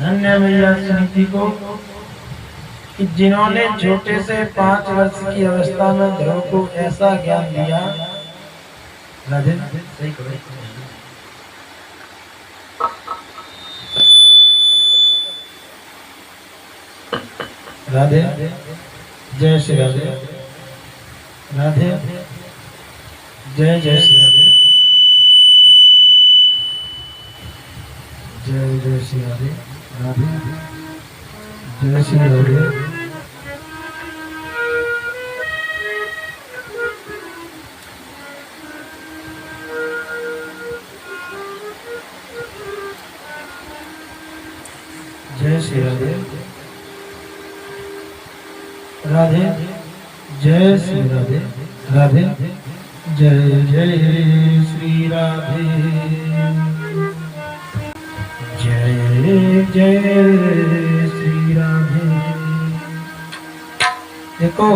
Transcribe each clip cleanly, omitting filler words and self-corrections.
धन्य मैया सुनीति को कि जिन्होंने छोटे से 5 वर्ष की अवस्था में ध्रुव को ऐसा ज्ञान दिया। राधे सही करो। राधे जय श्री राधे। राधे जय जय श्री राधे। जय जय श्री राधे। राधे जय श्री राधे। जय श्री राधे। राधे जय श्री राधे। राधे जय जय श्री राधे। जय जय श्री राधे। देखो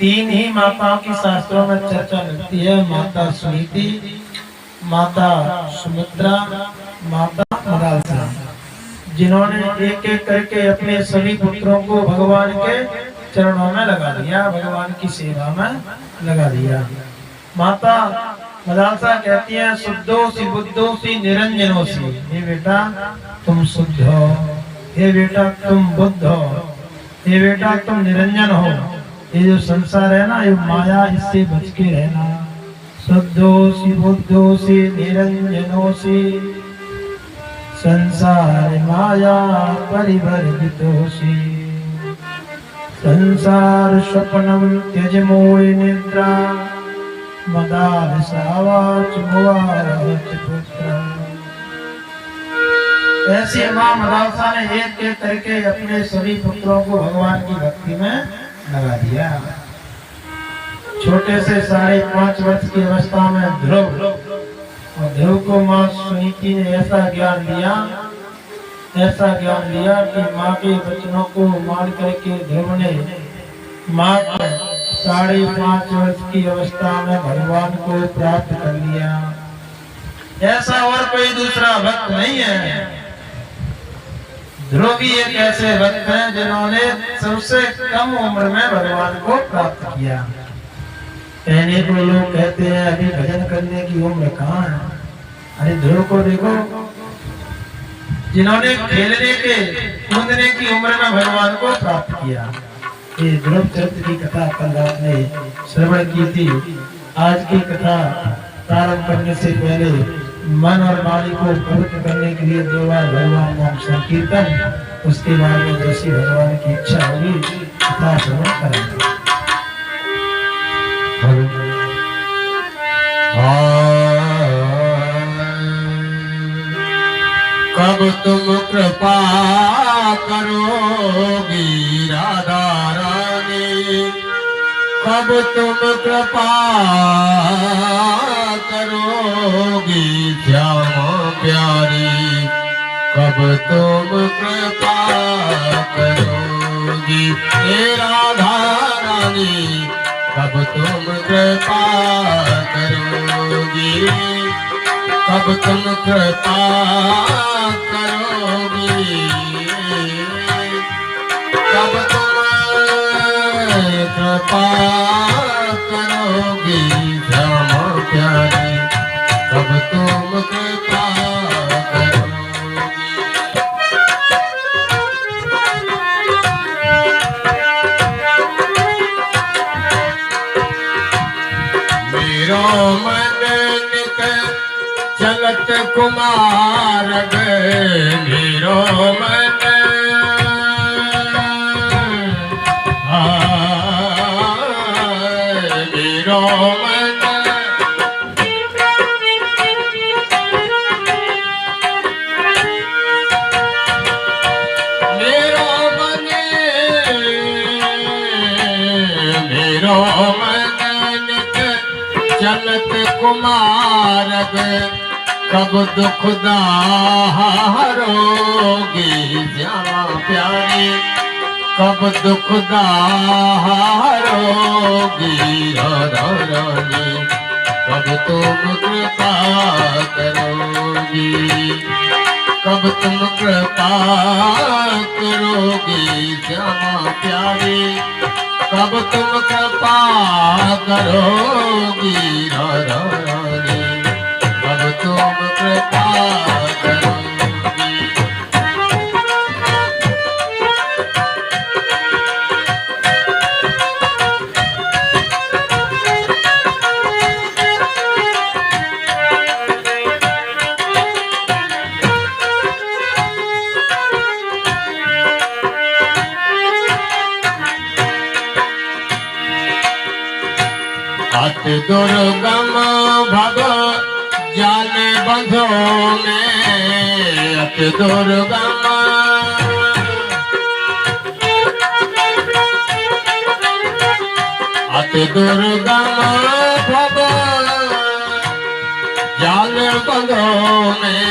3 ही माताओं की शास्त्रों में चर्चा मिलती है। माता सुनीति, माता सुमित्रा, माता मदालसा, जिन्होंने एक एक करके अपने सभी पुत्रों को भगवान के चरणों में लगा दिया, भगवान की सेवा में लगा दिया। माता मदालसा कहती है शुद्धोसी बुद्धोसी निरंजनोसी। हे बेटा तुम शुद्ध हो, हे बेटा तुम बुद्ध हो, हे बेटा तुम निरंजन हो। ये जो संसार है ना, ये माया, इससे बच के रहना। शुद्धोसी बुद्धोसी निरंजनोसी, संसार माया परिवर्तितोषि। संसार स्वप्नम त्यज मोहि निद्रा, मदालसावाच मुवाच पुत्र। ऐसे माँ मदालसा ने एक एक करके अपने सभी पुत्रों को भगवान की भक्ति में लगा दिया। छोटे से 5.5 वर्ष की अवस्था में ध्रुव, और ध्रुव को माँ सुनीति ने ऐसा ज्ञान दिया कि माँ के वचनों को मान करके ध्रुव ने माँ 5.5 वर्ष की अवस्था में भगवान को प्राप्त कर लिया। ऐसा और कोई दूसरा भक्त नहीं है। ध्रुव ही एक ऐसे भक्त हैं जिन्होंने सबसे कम उम्र में भगवान को प्राप्त किया। कहने को लोग कहते हैं अभी भजन करने की उम्र कहाँ है। अरे ध्रुव को देखो, जिन्होंने खेलने के कूदने की उम्र में भगवान को प्राप्त किया। ये ध्रुव चरित्र की कथा कल रात में श्रवण की थी। आज की कथा प्रारंभ करने से पहले मन और वाणी को पवित्र करने के लिए 2 बार भगवान नाम संकीर्तन, उसके बाद में जैसी भगवान की इच्छा होगी कथा श्रवण करेंगे। कब तुम कृपा करोगी राधा रानी, कब तुम कृपा करोगी श्याम प्यारी, कब तुम कृपा करोगी हे राधा रानी, कब तुम कृपा करोगी, कब तुम कृपा करोगी, कब तुम कृपा करोगी श्याम प्यारी, कब तुम कृपा करोगी। मेरो मन नित चलत कुमार मेरो मन, मेरो मन, मेरो मन, मेरो मन नित चलत कुमार कब दुख दारोगी श्याम प्यारी, कब दुख दारोगी राधा रानी, कब तुम कृपा करोगी, कब तुम कृपा करोगे श्यामा प्यारी, कब तुम कृपा करोगी राधा रानी, कब तुम कृपा करोगी। अति दुर्गम भव जाल बंधो में, अति दुर्गम अति दुर्गम भव जाल बंधो में,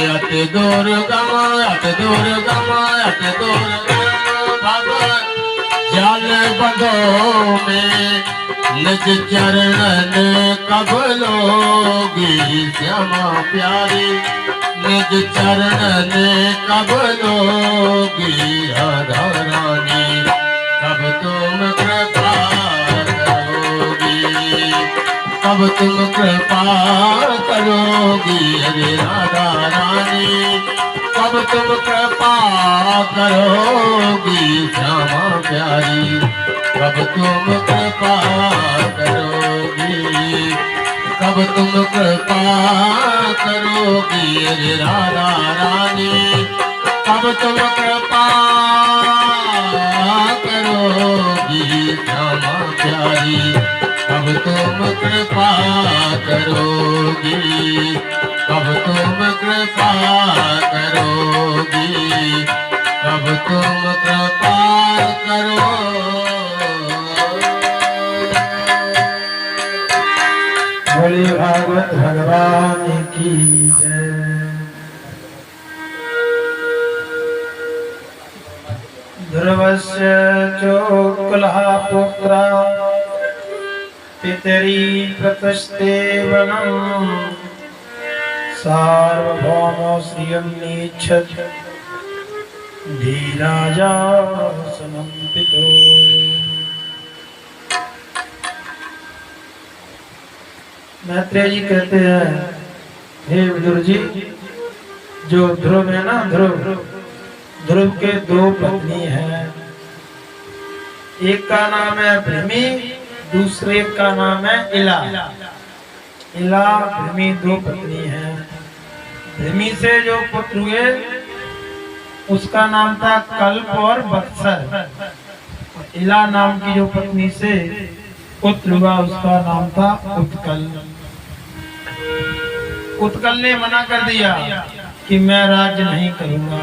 अति दुर्गम अति दुर्गम अति दुर्गम भव जाल बंधो में, निज चरणन कब लोगी श्यामा प्यारी, निज चरणन कब लोगी राधा रानी, कब तुम कृपा करोगी, कब तुम कृपा करोगी अरे राधा रानी, कब तुम कृपा करोगी श्यामा प्यारी, कब तुम कृपा करोगी, कब तुम कृपा करोगी अरे राधा रानी, कब तुम कृपा करोगी श्यामा प्यारी, कब तुम कृपा करोगी, कब तुम कृपा करोगी, कब तुम कृपा करो। बोले भागवत भगवान की जय। ध्रुवस्य चोकुलः पुत्रा पितरी प्रतस्ते वनम्, सार्वभौमो श्रियं नेच्छत् धीराजा समन्वितो। मैत्रेय जी कहते हैं, हे विदुर जी, जो ध्रुव है ना, ध्रुव के दो पत्नी हैं, एक का नाम है भृमि, दूसरे का नाम है इला। इला भृमि दो पत्नी हैं। भृमि से जो पुत्र हुए उसका नाम था कल्प और बत्सर। इला नाम की जो पत्नी से पुत्र हुआ उसका नाम था उत्कल। उत्कल ने मना कर दिया कि मैं राज्य नहीं करूंगा,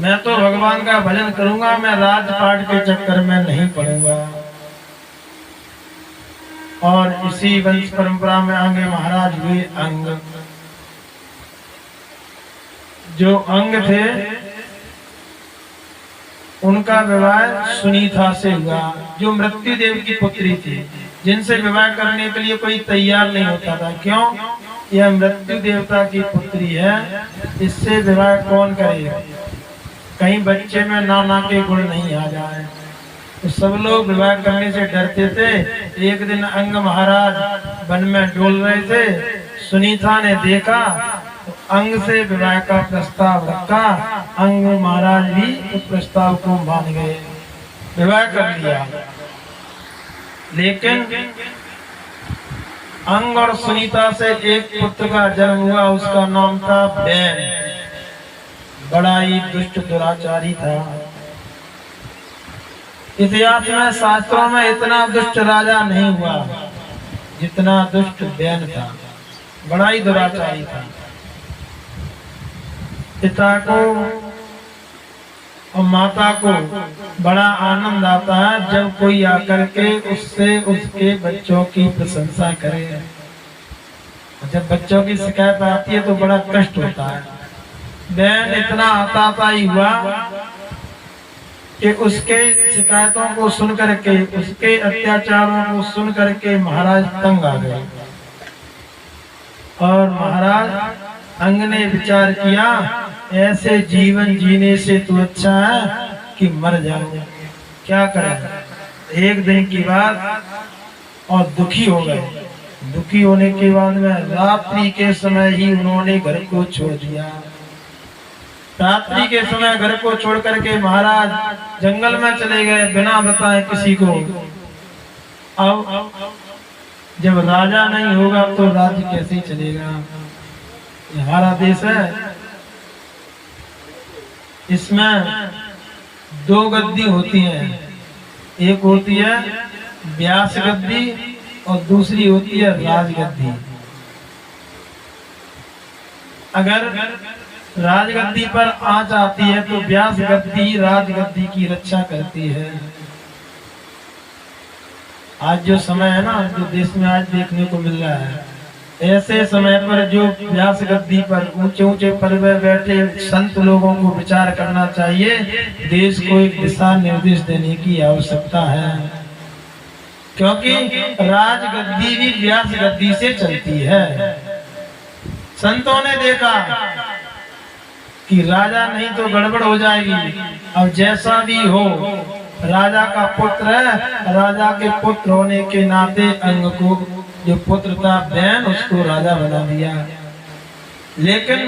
मैं तो भगवान का भजन करूंगा, मैं राजपाट के चक्कर में नहीं पड़ूंगा। और इसी वंश परंपरा में आगे महाराज हुए अंग। जो अंग थे उनका विवाह सुनीता से हुआ, जो मृत्यु देव की पुत्री थी, जिनसे विवाह करने के लिए कोई तैयार नहीं होता था। क्यों? यह मृत्यु देवता की पुत्री है, इससे विवाह कौन करेगा? कहीं बच्चे में नाना के गुण नहीं आ जाए। तो सब लोग विवाह करने से डरते थे। एक दिन अंग महाराज वन में डोल रहे थे, सुनीता ने देखा तो अंग से विवाह का प्रस्ताव रखा। अंग महाराज भी उस प्रस्ताव को मान गए, विवाह कर लिया। लेकिन अंग और सुनीता से एक पुत्र का जन्म हुआ, उसका नाम था बैन। बड़ा ही दुष्ट दुराचारी था। इतिहास में शास्त्रों में इतना दुष्ट राजा नहीं हुआ जितना दुष्ट बैन था। बड़ा ही दुराचारी था। पिता को और माता को बड़ा आनंद आता है जब कोई आकर के उससे उसके बच्चों की प्रशंसा करे। जब बच्चों की शिकायत आती है तो बड़ा कष्ट होता है। बैन इतना आताताई हुआ कि उसके शिकायतों को सुन करके, उसके अत्याचारों को सुन करके महाराज तंग आ गए और महाराज अंग ने विचार किया ऐसे जीवन जीने से तो अच्छा है कि मर जाओ। क्या करें, एक दिन की बात, और दुखी हो गए। दुखी होने के बाद में रात्रि के समय ही उन्होंने घर को छोड़ दिया। रात्रि के समय घर को छोड़ करके महाराज जंगल में चले गए बिना बताए किसी को। अब जब राजा नहीं होगा तो राज्य कैसे चलेगा। हमारा देश है, इसमें दो गद्दी होती हैं, एक होती है व्यास गद्दी और दूसरी होती है राजगद्दी। अगर राजगद्दी पर आंच आती है तो व्यास गद्दी राजगद्दी की रक्षा करती है। आज जो समय है ना, जो देश में आज देखने को मिल रहा है, ऐसे समय पर जो व्यास गद्दी पर ऊंचे ऊंचे पद पर बैठे संत लोगों को विचार करना चाहिए। देश को एक दिशा निर्देश देने की आवश्यकता है, क्योंकि राजगद्दी भी व्यास गद्दी से चलती है। संतों ने देखा कि राजा नहीं तो गड़बड़ हो जाएगी। अब जैसा भी हो, राजा का पुत्र है, राजा के पुत्र होने के नाते अंग को जो पुत्र था बहन, उसको राजा बना दिया। लेकिन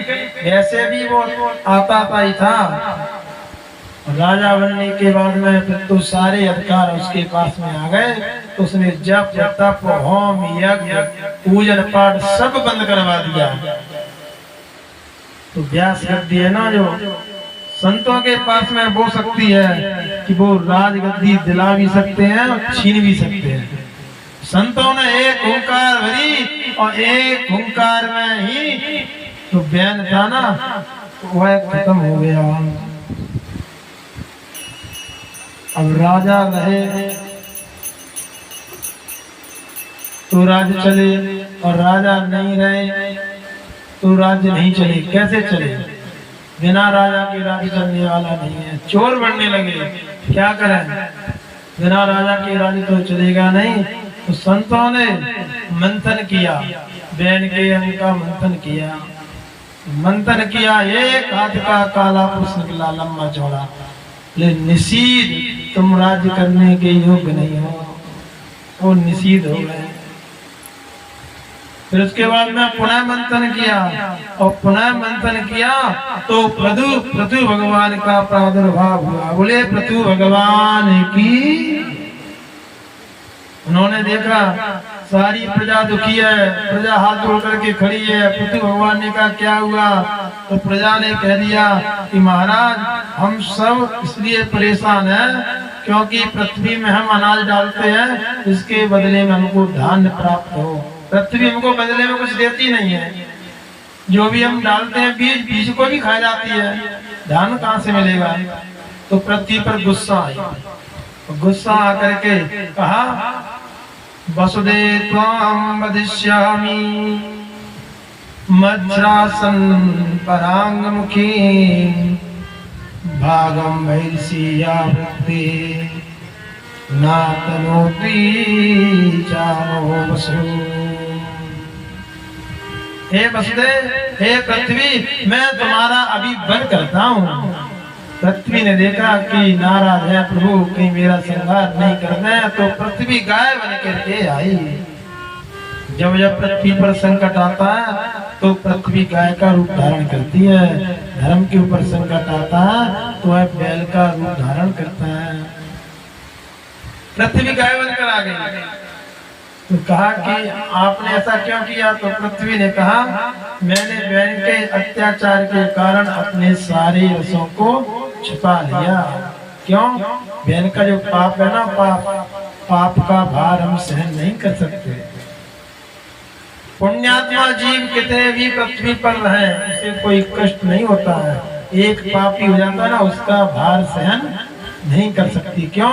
वैसे भी वो आता ही था। राजा बनने के बाद में फिर तो सारे अधिकार उसके पास में आ गए। तो उसने जप तप होम यज्ञ पूजन पाठ सब बंद करवा दिया। तो व्यास गद्दी है ना, जो संतों के पास में वो शक्ति है कि वो राजगद्दी दिला भी सकते हैं और छीन भी सकते हैं। संतों ने एक हुंकार भरी और एक हुंकार में ही तो बैन था ना, वह खत्म हो गया। अब राजा रहे तो राज्य चले, और राजा नहीं रहे तो राज्य नहीं चले। कैसे चले, बिना राजा के राज्य चलने वाला नहीं है। चोर बनने लगे, क्या करें, बिना राजा के राज्य तो चलेगा नहीं। तो संतों ने मंथन किया, बैन के अंग का मंथन किया। मंथन किया, एक हाथ का काला पुष्प निकला लंबा चौड़ा, ले निषीद, तुम राज्य करने के योग्य नहीं हो। वो निषीद हो गए। फिर उसके बाद में पुनः मंथन किया, और पुनः मंथन किया तो पृथु भगवान का प्रादुर्भाव हुआ। बोले पृथु भगवान की। उन्होंने देखा सारी प्रजा दुखी है, प्रजा हाथ जोड़ करके खड़ी है। पृथु भगवान ने कहा क्या हुआ, तो प्रजा ने कह दिया कि महाराज हम सब इसलिए परेशान हैं क्योंकि पृथ्वी में हम अनाज डालते हैं, इसके बदले में हमको धान्य प्राप्त हो। पृथ्वी हमको बदले में कुछ देती नहीं है। जो भी हम डालते हैं बीज, बीज को भी खा जाती है, धान कहाँ से मिलेगा। तो पृथ्वी पर गुस्सा आया। गुस्सा आकर के कहा वसुदेव त्वां वदिष्यामि मज्रासन परांगमुखी भागम वैश्या वृत्ति नातनोति जानो वसु। हे वसुदेव, हे पृथ्वी, मैं तुम्हारा अभी वध करता हूँ। पृथ्वी ने देखा कि नाराज है प्रभु, कहीं मेरा संहार नहीं करना है, तो पृथ्वी गाय बन करके आई। जब जब पृथ्वी पर संकट आता है तो पृथ्वी गाय का रूप धारण करती है। धर्म के ऊपर संकट आता है तो वह बैल का रूप धारण करता है। पृथ्वी गाय बनकर आ गई। तो कहा कि आपने ऐसा क्यों किया, तो पृथ्वी ने कहा मैंने बैल के अत्याचार के कारण अपने सारे रसों को छुपा लिया। क्यों, बैल का जो पाप है ना, पाप का भार हम सहन नहीं कर सकते। पुण्यात्मा जीव कितने भी पृथ्वी पर रहे, उसे कोई कष्ट नहीं होता है। एक पापी हो जाता है ना, उसका भार सहन नहीं कर सकती। क्यों,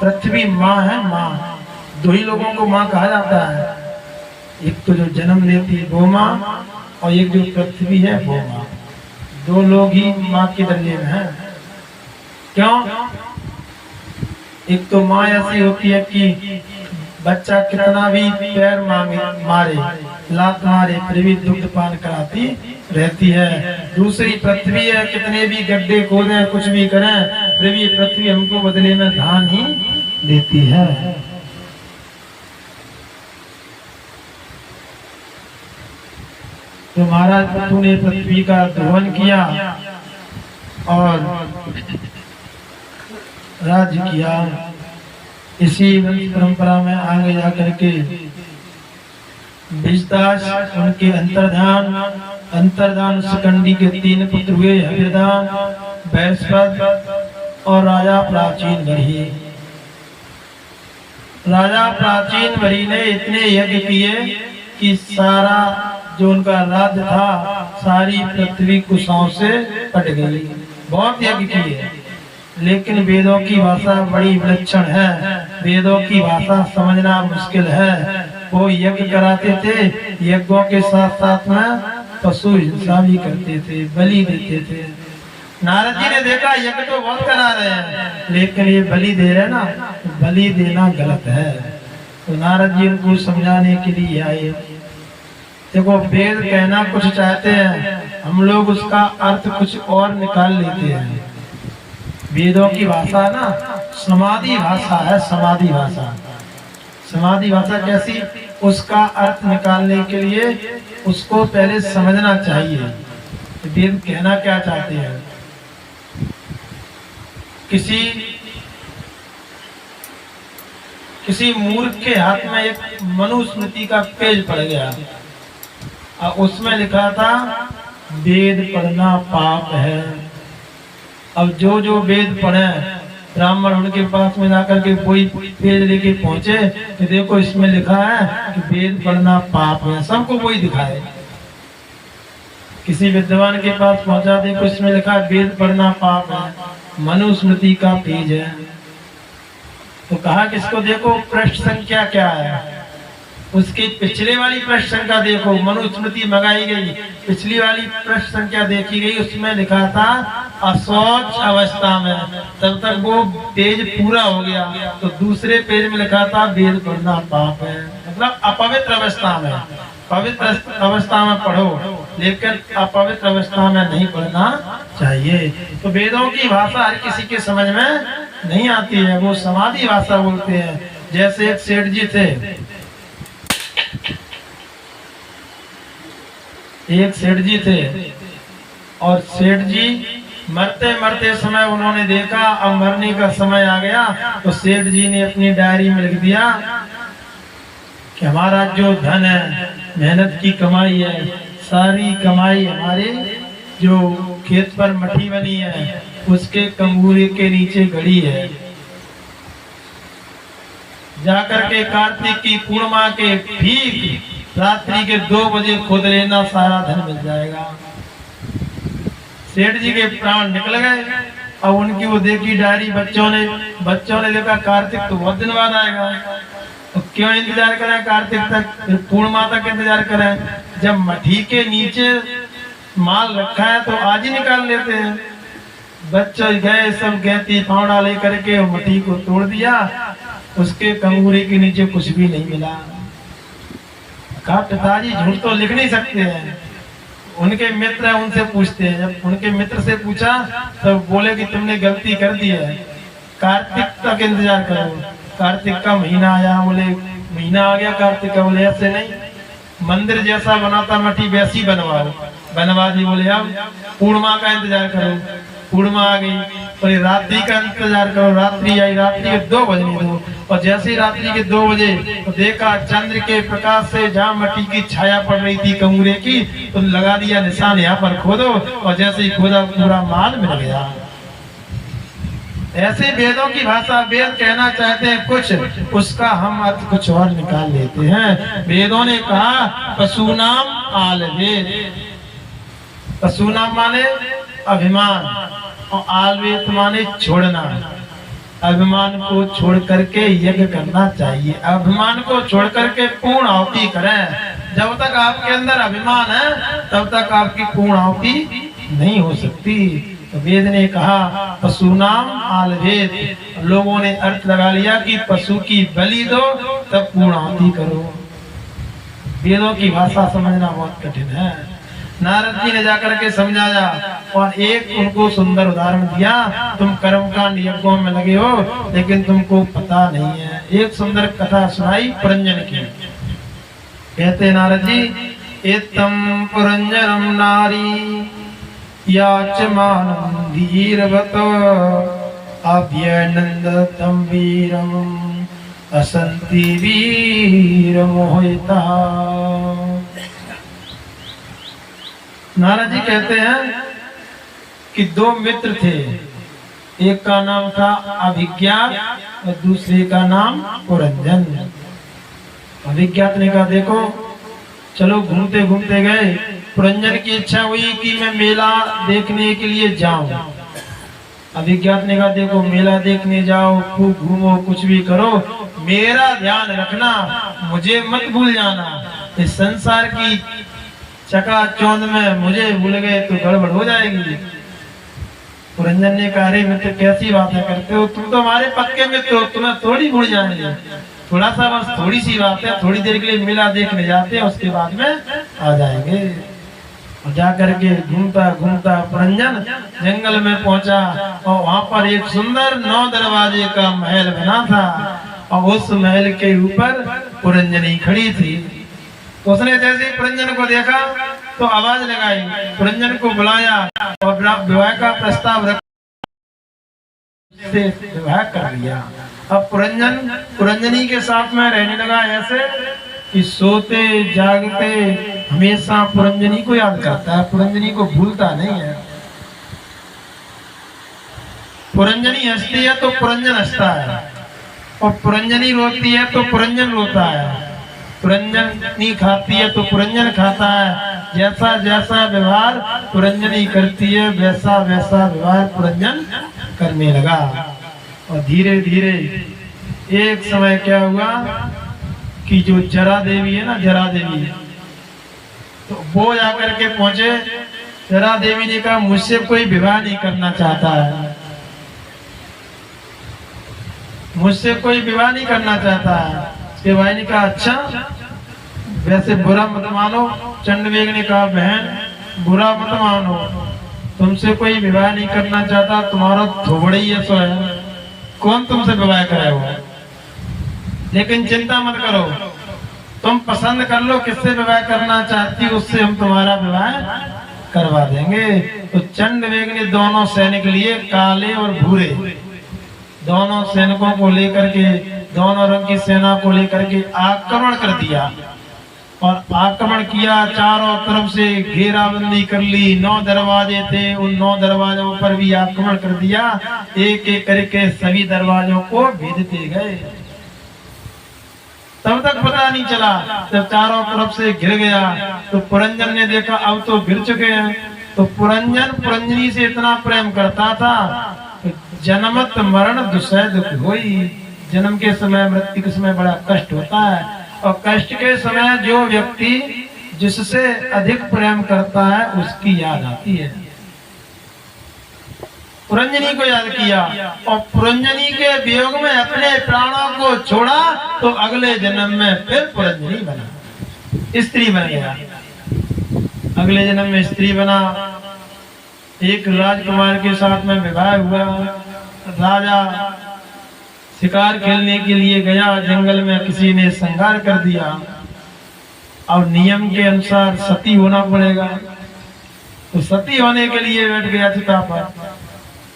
पृथ्वी माँ है, माँ। दो ही लोगों को माँ कहा जाता है, एक तो जो जन्म लेती है वो माँ, और एक जो पृथ्वी है वो माँ। दो लोग ही माँ के दर्जे में हैं। क्यों, एक तो माँ ऐसी होती है कि बच्चा कितना भी पैर मारे, लात मारे, फिर भी दुग्ध पान कराती रहती है। दूसरी पृथ्वी है, कितने भी गड्ढे खोदें, कुछ भी करें, फिर भी पृथ्वी हमको बदले में धान ही देती है। तो महाराज पृथु ने पृथ्वी का दोहन किया और राज्य किया। इसी वंश परंपरा में आगे जाकर के विजदास, उनके अंतर्धान शिखंडी के 3 पुत्र हुए, हविर्दान, वैश्वद और राजा प्राचीन बरी। राजा प्राचीन बरी ने इतने यज्ञ किए कि सारा जो उनका राज्य था, सारी पृथ्वी कुशाओं से कट गई। बहुत यज्ञ किए, लेकिन वेदों की भाषा बड़ी विलक्षण है, वेदों की भाषा समझना मुश्किल है। वो यज्ञ कराते थे, यज्ञों के साथ साथ में पशु हिंसा भी करते थे, बलि देते थे। नारद जी ने देखा यज्ञ तो बहुत करा रहे हैं, लेकिन ये बलि दे रहे ना, बलि देना गलत है। तो नारद जी उनको समझाने के लिए आए। देखो, वेद कहना कुछ चाहते हैं, हम लोग उसका अर्थ कुछ और निकाल लेते हैं। वेदों की भाषा ना समाधि भाषा है, समाधि भाषा। समाधि भाषा कैसी? उसका अर्थ निकालने के लिए उसको पहले समझना चाहिए, वेद कहना क्या चाहते हैं। किसी मूर्ख के हाथ में एक मनुस्मृति का पेज पड़ गया और उसमें लिखा था वेद पढ़ना पाप है। अब जो वेद पढ़े, ब्राह्मण उनके पास में जाकर के कोई पेज लेके पहुंचे कि देखो इसमें लिखा है कि वेद पढ़ना पाप है, सबको वही दिखाए। किसी विद्वान के पास पहुंचा, देखो इसमें लिखा है वेद पढ़ना पाप है, मनुस्मृति का पेज है। तो कहा कि इसको देखो पृष्ठ संख्या क्या है, उसकी पिछले वाली पृष्ठ संख्या देखो, मनुस्मृति मंगाई गई, पिछली वाली पृष्ठ संख्या देखी गई, उसमें लिखा था अशौच अवस्था में, तब तक वो पेज पूरा हो गया। तो दूसरे पेज में लिखा था वेद पढ़ना पाप है, मतलब अपवित्र अवस्था में। पवित्र अवस्था में पढ़ो, लेकिन अपवित्र अवस्था में नहीं पढ़ना चाहिए। तो वेदों की भाषा हर किसी के समझ में नहीं आती है, वो समाधि भाषा बोलते हैं। जैसे एक सेठ जी थे, और सेठ जी मरते मरते समय उन्होंने देखा अब मरने का समय आ गया, तो सेठ जी ने अपनी डायरी में लिख दिया कि हमारा जो धन है, मेहनत की कमाई है, सारी कमाई हमारे जो खेत पर मट्टी बनी है उसके कंगूरे के नीचे गड़ी है। जाकर के कार्तिक की पूर्णिमा के ठीक रात्रि के 2 बजे खोद लेना, सारा धन मिल जाएगा। सेठ जी के प्राण निकल गए। अब उनकी वो देखी डायरी, बच्चों ने देखा कार्तिक तो बहुत दिन बाद आएगा, तो क्यों इंतजार करें कार्तिक तक, फिर पूर्णिमा तक इंतजार करें। जब मठी के नीचे माल रखा है तो आज ही निकाल लेते हैं। बच्चे गए, सब गैती फावड़ा लेकर के मठी को तोड़ दिया, उसके कंगूरे के नीचे कुछ भी नहीं मिला। कहा पिताजी झूठ तो लिख नहीं सकते हैं। उनके मित्र है, उनसे पूछते हैं। जब उनके मित्र से पूछा तब बोले कि तुमने गलती कर दी है, कार्तिक तक इंतजार करो। कार्तिक का महीना आया, बोले महीना आ गया कार्तिक का, बोले ऐसे नहीं, मंदिर जैसा बनाता मठी वैसी बनवाओ। बनवा दी। बोले अब पूर्णिमा का इंतजार करो। पूर्णिमा आ गई, और रात्रि का इंतजार करो। रात्रि आई, रात्रि के 2 बजने दो। और जैसे ही रात्रि के 2 बजे तो देखा चंद्र के प्रकाश से जहाँ मट्टी की छाया पड़ रही थी कंगूरे की, तो लगा दिया निशान, यहाँ पर खोदो। और जैसे ही खोदा पूरा माल मिल गया। ऐसे वेदों की भाषा, वेद कहना चाहते हैं कुछ, उसका हम अर्थ कुछ और निकाल लेते हैं। वेदों ने कहा पशुनाम आलवेद, पशुनाम माने अभिमान, और आलवेद माने छोड़ना। अभिमान को छोड़ करके यज्ञ करना चाहिए। अभिमान को छोड़ करके पूर्ण आहुति करें। जब तक आपके अंदर अभिमान है तब तक आपकी पूर्ण आहुति नहीं हो सकती। तो वेद ने कहा पशु नाम आलवेद, लोगों ने अर्थ लगा लिया कि पशु की बलि दो तब पूर्णाहुति करो। वेदों की भाषा समझना बहुत कठिन है। नारद जी ने जाकर के समझाया और एक उनको सुंदर उदाहरण दिया, तुम कर्मकांड यज्ञों में लगे हो लेकिन तुमको पता नहीं है। एक सुंदर कथा सुनाई पुरंजन की। कहते नारद जी, एतम पुरंजनम नारी याचमानं धीरवत अभ्यनंदतम वीरम असंति वीर मोहिता। नारद जी कहते हैं कि दो मित्र थे, एक का नाम था अभिज्ञात और दूसरे का नाम पुरंजन। अभिज्ञात ने कहा देखो चलो घूमते घूमते गए, पुरंजन की इच्छा हुई कि मैं मेला देखने के लिए जाऊं। अभिज्ञात ने कहा देखो मेला देखने जाओ, खूब घूमो, कुछ भी करो, मेरा ध्यान रखना, मुझे मत भूल जाना। इस संसार की चकाचौंध में मुझे भूल गए तो गड़बड़ हो जाएगी। पुरंजन ने कहा अरे मित्र कैसी बातें करते हो, तुम तो हमारे पक्के मित्र हो, तुम्हें थोड़ी भूल जाएंगे। थोड़ा सा बस थोड़ी सी बात है, थोड़ी देर के लिए मेला देखने जाते हैं, उसके बाद में आ जाएंगे। और जा करके घूमता घूमता पुरंजन जंगल में पहुंचा और वहां पर एक सुंदर 9 दरवाजे का महल बना था और उस महल के ऊपर पुरंजनी खड़ी थी। उसने जैसे पुरंजन को देखा तो आवाज लगाई, पुरंजन को बुलाया और विवाह का प्रस्ताव रख से विवाह कर लिया। अब पुरंजन पुरंजनी के साथ में रहने लगा ऐसे कि सोते जागते हमेशा पुरंजनी को याद करता है, पुरंजनी को भूलता नहीं है। पुरंजनी हंसती है तो पुरंजन हंसता है और पुरंजनी रोती है तो पुरंजन रोता है। पुरंजनी खाती है तो पुरंजन खाता है। जैसा जैसा व्यवहार पुरंजनी करती है वैसा वैसा व्यवहार पुरंजन करने लगा। और धीरे धीरे एक समय क्या हुआ कि जो जरा देवी है ना, जरा देवी, तो वो जाकर के पहुंचे। जरा देवी ने कहा मुझसे कोई विवाह नहीं करना चाहता है, मुझसे कोई विवाह नहीं करना चाहता है। उसके भाई ने कहा अच्छा वैसे बुरा मत मानो। चंडवेग ने कहा बहन बुरा मत मानो, तुमसे कोई विवाह नहीं करना चाहता, तुम्हारा थोबड़ी है सो है, कौन तुमसे विवाह कराएगा। लेकिन चिंता मत करो, तुम पसंद कर लो किससे विवाह करना चाहती हो, उससे हम तुम्हारा विवाह करवा देंगे। तो चंडवेग ने दोनों सैनिक लिए, काले और भूरे, दोनों सैनिकों को लेकर के, दोनों रंग की सेना को लेकर के आक्रमण कर दिया। और आक्रमण किया, चारों तरफ से घेराबंदी कर ली। 9 दरवाजे थे, उन 9 दरवाजों पर भी आक्रमण कर दिया। एक एक करके सभी दरवाजों को भेदते गए। तब तक पता नहीं चला, जब चारों तरफ से घिर गया तो पुरंजन ने देखा अब तो घिर चुके हैं। तो पुरंजन पुरंजनी से इतना प्रेम करता था, जन्मत मरण दुसह दुख होई। जन्म के समय मृत्यु के समय बड़ा कष्ट होता है और कष्ट के समय जो व्यक्ति जिससे अधिक प्रेम करता है उसकी याद आती है। पुरंजनी को याद किया और पुरंजनी के वियोग में अपने प्राणों को छोड़ा तो अगले जन्म में फिर पुरंजनी बना, स्त्री बन गया। अगले जन्म में स्त्री बना, एक राजकुमार के साथ में विवाह हुआ। राजा शिकार खेलने के लिए गया, जंगल में किसी ने संहार कर दिया। अब नियम के अनुसार सती होना पड़ेगा, तो सती होने के लिए बैठ गया चिता पर।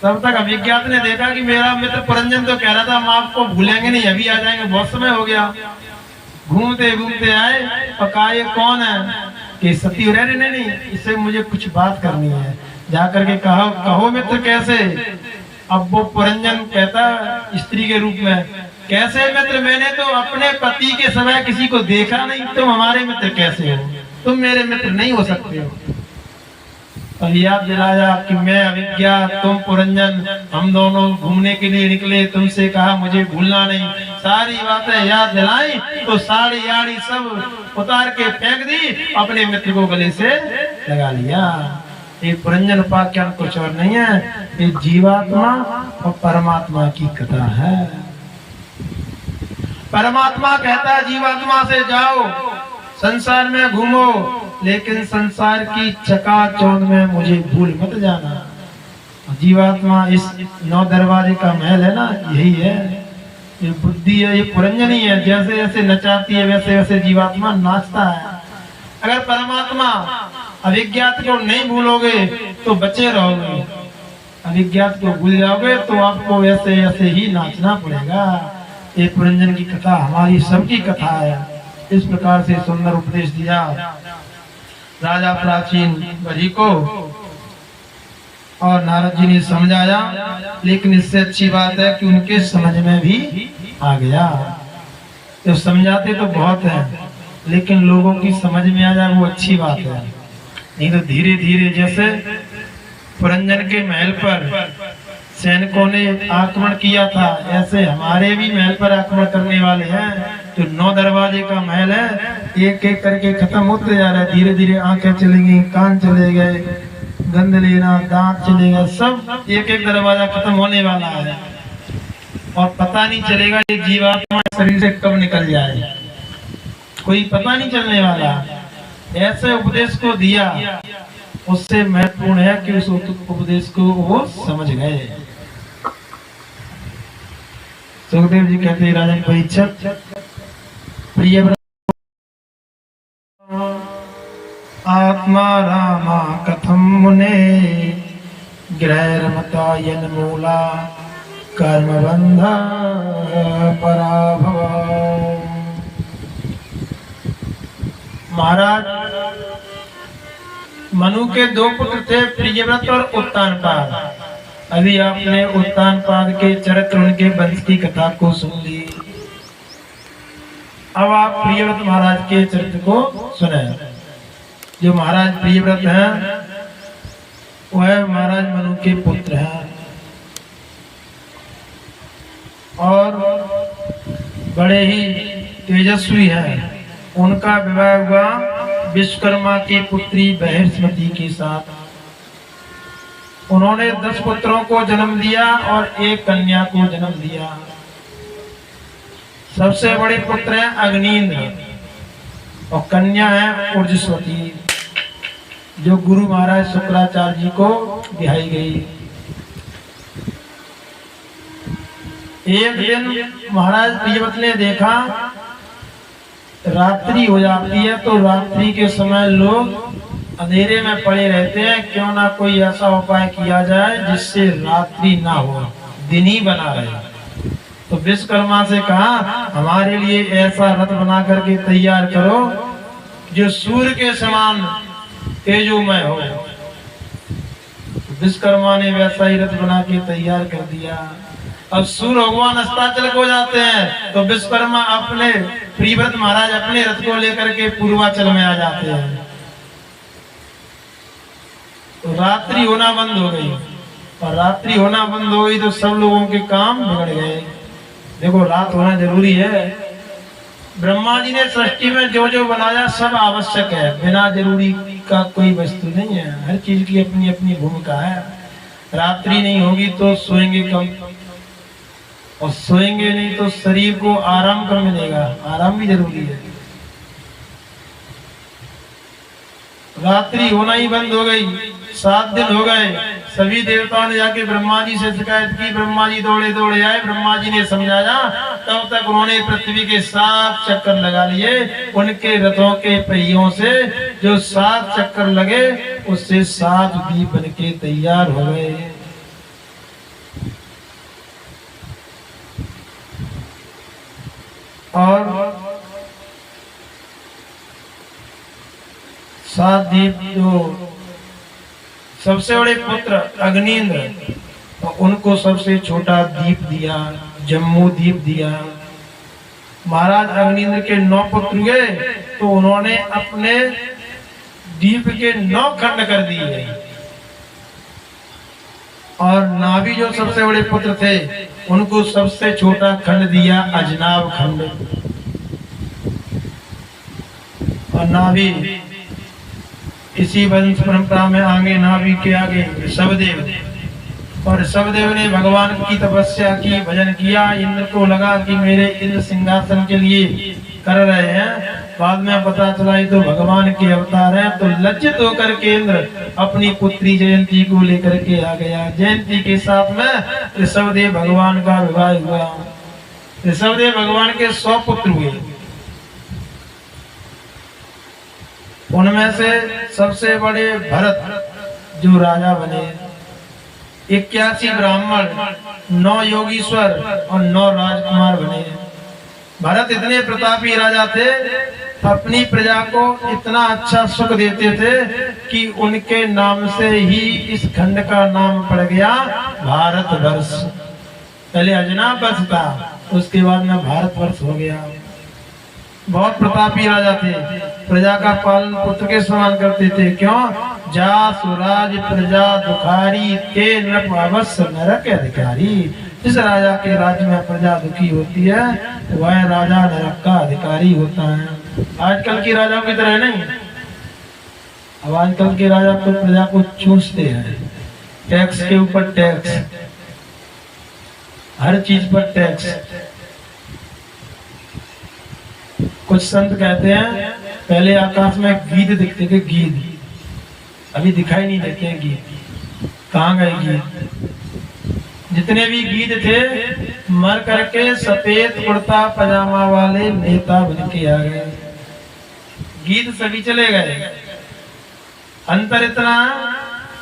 तब तक अभिज्ञात ने देखा कि मेरा मित्र पुरंजन तो कह रहा था हम आपको भूलेंगे नहीं, अभी आ जाएंगे, बहुत समय हो गया। घूमते घूमते आए और कहा ये कौन है कि सती हो रहे, नहीं इससे मुझे कुछ बात करनी है। जाकर के कहो मित्र कैसे। अब वो पुरंजन कहता स्त्री के रूप में, कैसे मित्र, मैंने तो अपने पति के समय किसी को देखा नहीं, तुम हमारे मित्र कैसे हो, तुम मेरे मित्र नहीं हो सकते हो। अब याद दिलाया कि मैं अभिज्ञात, तुम पुरंजन, हम दोनों घूमने के लिए निकले, तुमसे कहा मुझे भूलना नहीं। सारी बातें याद दिलाई तो साड़ी आड़ी सब उतार के फेंक दी, अपने मित्र को गले से लगा लिया। ये पुरंजन उपाख्यान कुछ और नहीं है, ये जीवात्मा और परमात्मा की कथा है। परमात्मा कहता है जीवात्मा से जाओ, संसार में घूमो, लेकिन संसार की चकाचौंध में मुझे भूल मत जाना। जीवात्मा इस 9 दरवाजे का महल है ना, यही है, ये बुद्धि है, ये पुरंजन ही है। जैसे जैसे नचाती है वैसे वैसे जीवात्मा नाचता है। अगर परमात्मा अविज्ञात को नहीं भूलोगे तो बचे रहोगे, अविज्ञात को भूल जाओगे तो आपको वैसे वैसे ही नाचना पड़ेगा। ये पुरंजन की कथा हमारी सबकी कथा है। इस प्रकार से सुंदर उपदेश दिया राजा प्राचीन बलि को, और नारद जी ने समझाया, लेकिन इससे अच्छी बात है कि उनके समझ में भी आ गया। तो समझाते तो बहुत है, लेकिन लोगों की समझ में आ जाए वो अच्छी बात है। नहीं तो धीरे धीरे, जैसे पुरंजन के महल पर सैनिकों ने आक्रमण किया था, ऐसे हमारे भी महल पर आक्रमण करने वाले हैं। जो 9 दरवाजे का महल है, एक एक करके खत्म होते जा रहा है। धीरे धीरे आंखें चली गई, कान चले गए, गंध लेना, दांत चले गए, सब एक एक दरवाजा खत्म होने वाला है। और पता नहीं चलेगा ये जीवात्मा शरीर से कब निकल जाए, कोई पता नहीं चलने वाला। ऐसे उपदेश को दिया, उससे महत्वपूर्ण है कि उस उपदेश को वो समझ गए। सुखदेव जी कहते हैं, राजन परीक्षक, प्रिय आत्मा रामा कथम मुने ग्रहरमता यन मूला कर्म बंधा पराभव। महाराज, मनु के 2 पुत्र थे, प्रियव्रत और उत्तानपाद। अभी आपने उत्तानपाद के चरित्र, उनके वंश की कथा को सुन ली। अब आप प्रियव्रत महाराज के चरित्र को सुने। जो महाराज प्रियव्रत हैं वह महाराज मनु के पुत्र हैं और बड़े ही तेजस्वी हैं। उनका विवाह हुआ विश्वकर्मा की पुत्री बृहस्पति के साथ। उन्होंने 10 पुत्रों को जन्म दिया और 1 कन्या को जन्म दिया। सबसे बड़े पुत्र हैं अग्निन्द्र और कन्या है ऊर्जस्वती, जो गुरु महाराज शुक्राचार्य जी को दिहाई गई। एक दिन महाराज प्रियव्रत ने देखा रात्रि हो जाती है, तो रात्रि के समय लोग अंधेरे में पड़े रहते हैं, क्यों ना कोई ऐसा उपाय किया जाए जिससे रात्रि ना हो, दिन ही बना रहे। तो विश्वकर्मा से कहा, हमारे लिए ऐसा रथ बना करके तैयार करो जो सूर्य के समान तेजोमय हो। विश्वकर्मा ने वैसा ही रथ बना के तैयार कर दिया। अब सूर्य भगवान अस्ताचल हो जाते हैं, तो विश्वकर्मा अपने प्रियव्रत महाराज अपने रथ को लेकर के पूर्वाचल में आ जाते हैं। तो रात्रि होना बंद हो गई, और रात्रि होना बंद हो गई तो सब लोगों के काम बिगड़ गए। देखो, रात होना जरूरी है। ब्रह्मा जी ने सृष्टि में जो जो बनाया सब आवश्यक है, बिना जरूरी का कोई वस्तु नहीं है। हर चीज की अपनी अपनी भूमिका है। रात्रि नहीं होगी तो सोएंगे कम, और सोएंगे नहीं तो शरीर को आराम कब मिलेगा। आराम भी जरूरी है। रात्रि होना ही बंद हो गई। 7 दिन हो गए। सभी देवताओं ने जाके ब्रह्मा जी से शिकायत की। ब्रह्मा जी दौड़े दौड़े आए। ब्रह्मा जी ने समझाया, तब तक उन्होंने पृथ्वी के 7 चक्कर लगा लिए। उनके रथों के पहियों से जो 7 चक्कर लगे, उससे 7 दीप बन के तैयार हो गए। और 7 दीप जो सबसे बड़े पुत्र अग्निन्द्र, तो उनको सबसे छोटा दीप दिया, जम्मू दीप दिया। महाराज अग्निन्द्र के 9 पुत्र हुए, तो उन्होंने अपने दीप के 9 खंड कर दिए। और नाभि जो सबसे बड़े पुत्र थे, उनको सबसे छोटा खंड दिया, अजनाभ खंड। और नाभि इसी वंश परंपरा में आगे नाभि के आगे ऋषभदेव, और ऋषभदेव ने भगवान की तपस्या की, भजन किया। इंद्र को लगा कि मेरे इंद्र सिंहासन के लिए कर रहे हैं, बाद में पता चला ये तो भगवान के अवतार हैं। तो लज्जित होकर के इंद्र अपनी पुत्री जयंती को लेकर के आ गया। जयंती के साथ में ऋषभदेव भगवान का विवाह हुआ। ऋषभदेव भगवान के 100 पुत्र हुए। उनमें से सबसे बड़े भरत जो राजा बने। 81 ब्राह्मण, 9 योगीश्वर और 9 राजकुमार बने। भरत इतने प्रतापी राजा थे, अपनी प्रजा को इतना अच्छा सुख देते थे कि उनके नाम से ही इस खंड का नाम पड़ गया भारतवर्ष। पहले अजनाब वर्ष था, उसके बाद में भारतवर्ष हो गया। बहुत प्रतापी राजा थे, प्रजा का पालन पुत्र के समान करते थे। क्यों? जा सुराज प्रजा दुखारी, ते नृप अवश्य नरक अधिकारी। जिस राजा के राज्य में प्रजा दुखी होती है, वह राजा नरक का अधिकारी होता है। आजकल के राजाओं की तरह नहीं। अब आजकल के राजा तो प्रजा को चूसते हैं, टैक्स के ऊपर टैक्स, हर चीज पर टैक्स। कुछ संत कहते हैं पहले आकाश में गीद दिखते थे, गीद अभी दिखाई नहीं देते हैं। गीद कहाँ गए? गीद जितने भी गीद थे मर करके सफेद कुर्ता पजामा वाले नेता बन के आ गए। गीद सभी चले गए। अंतर इतना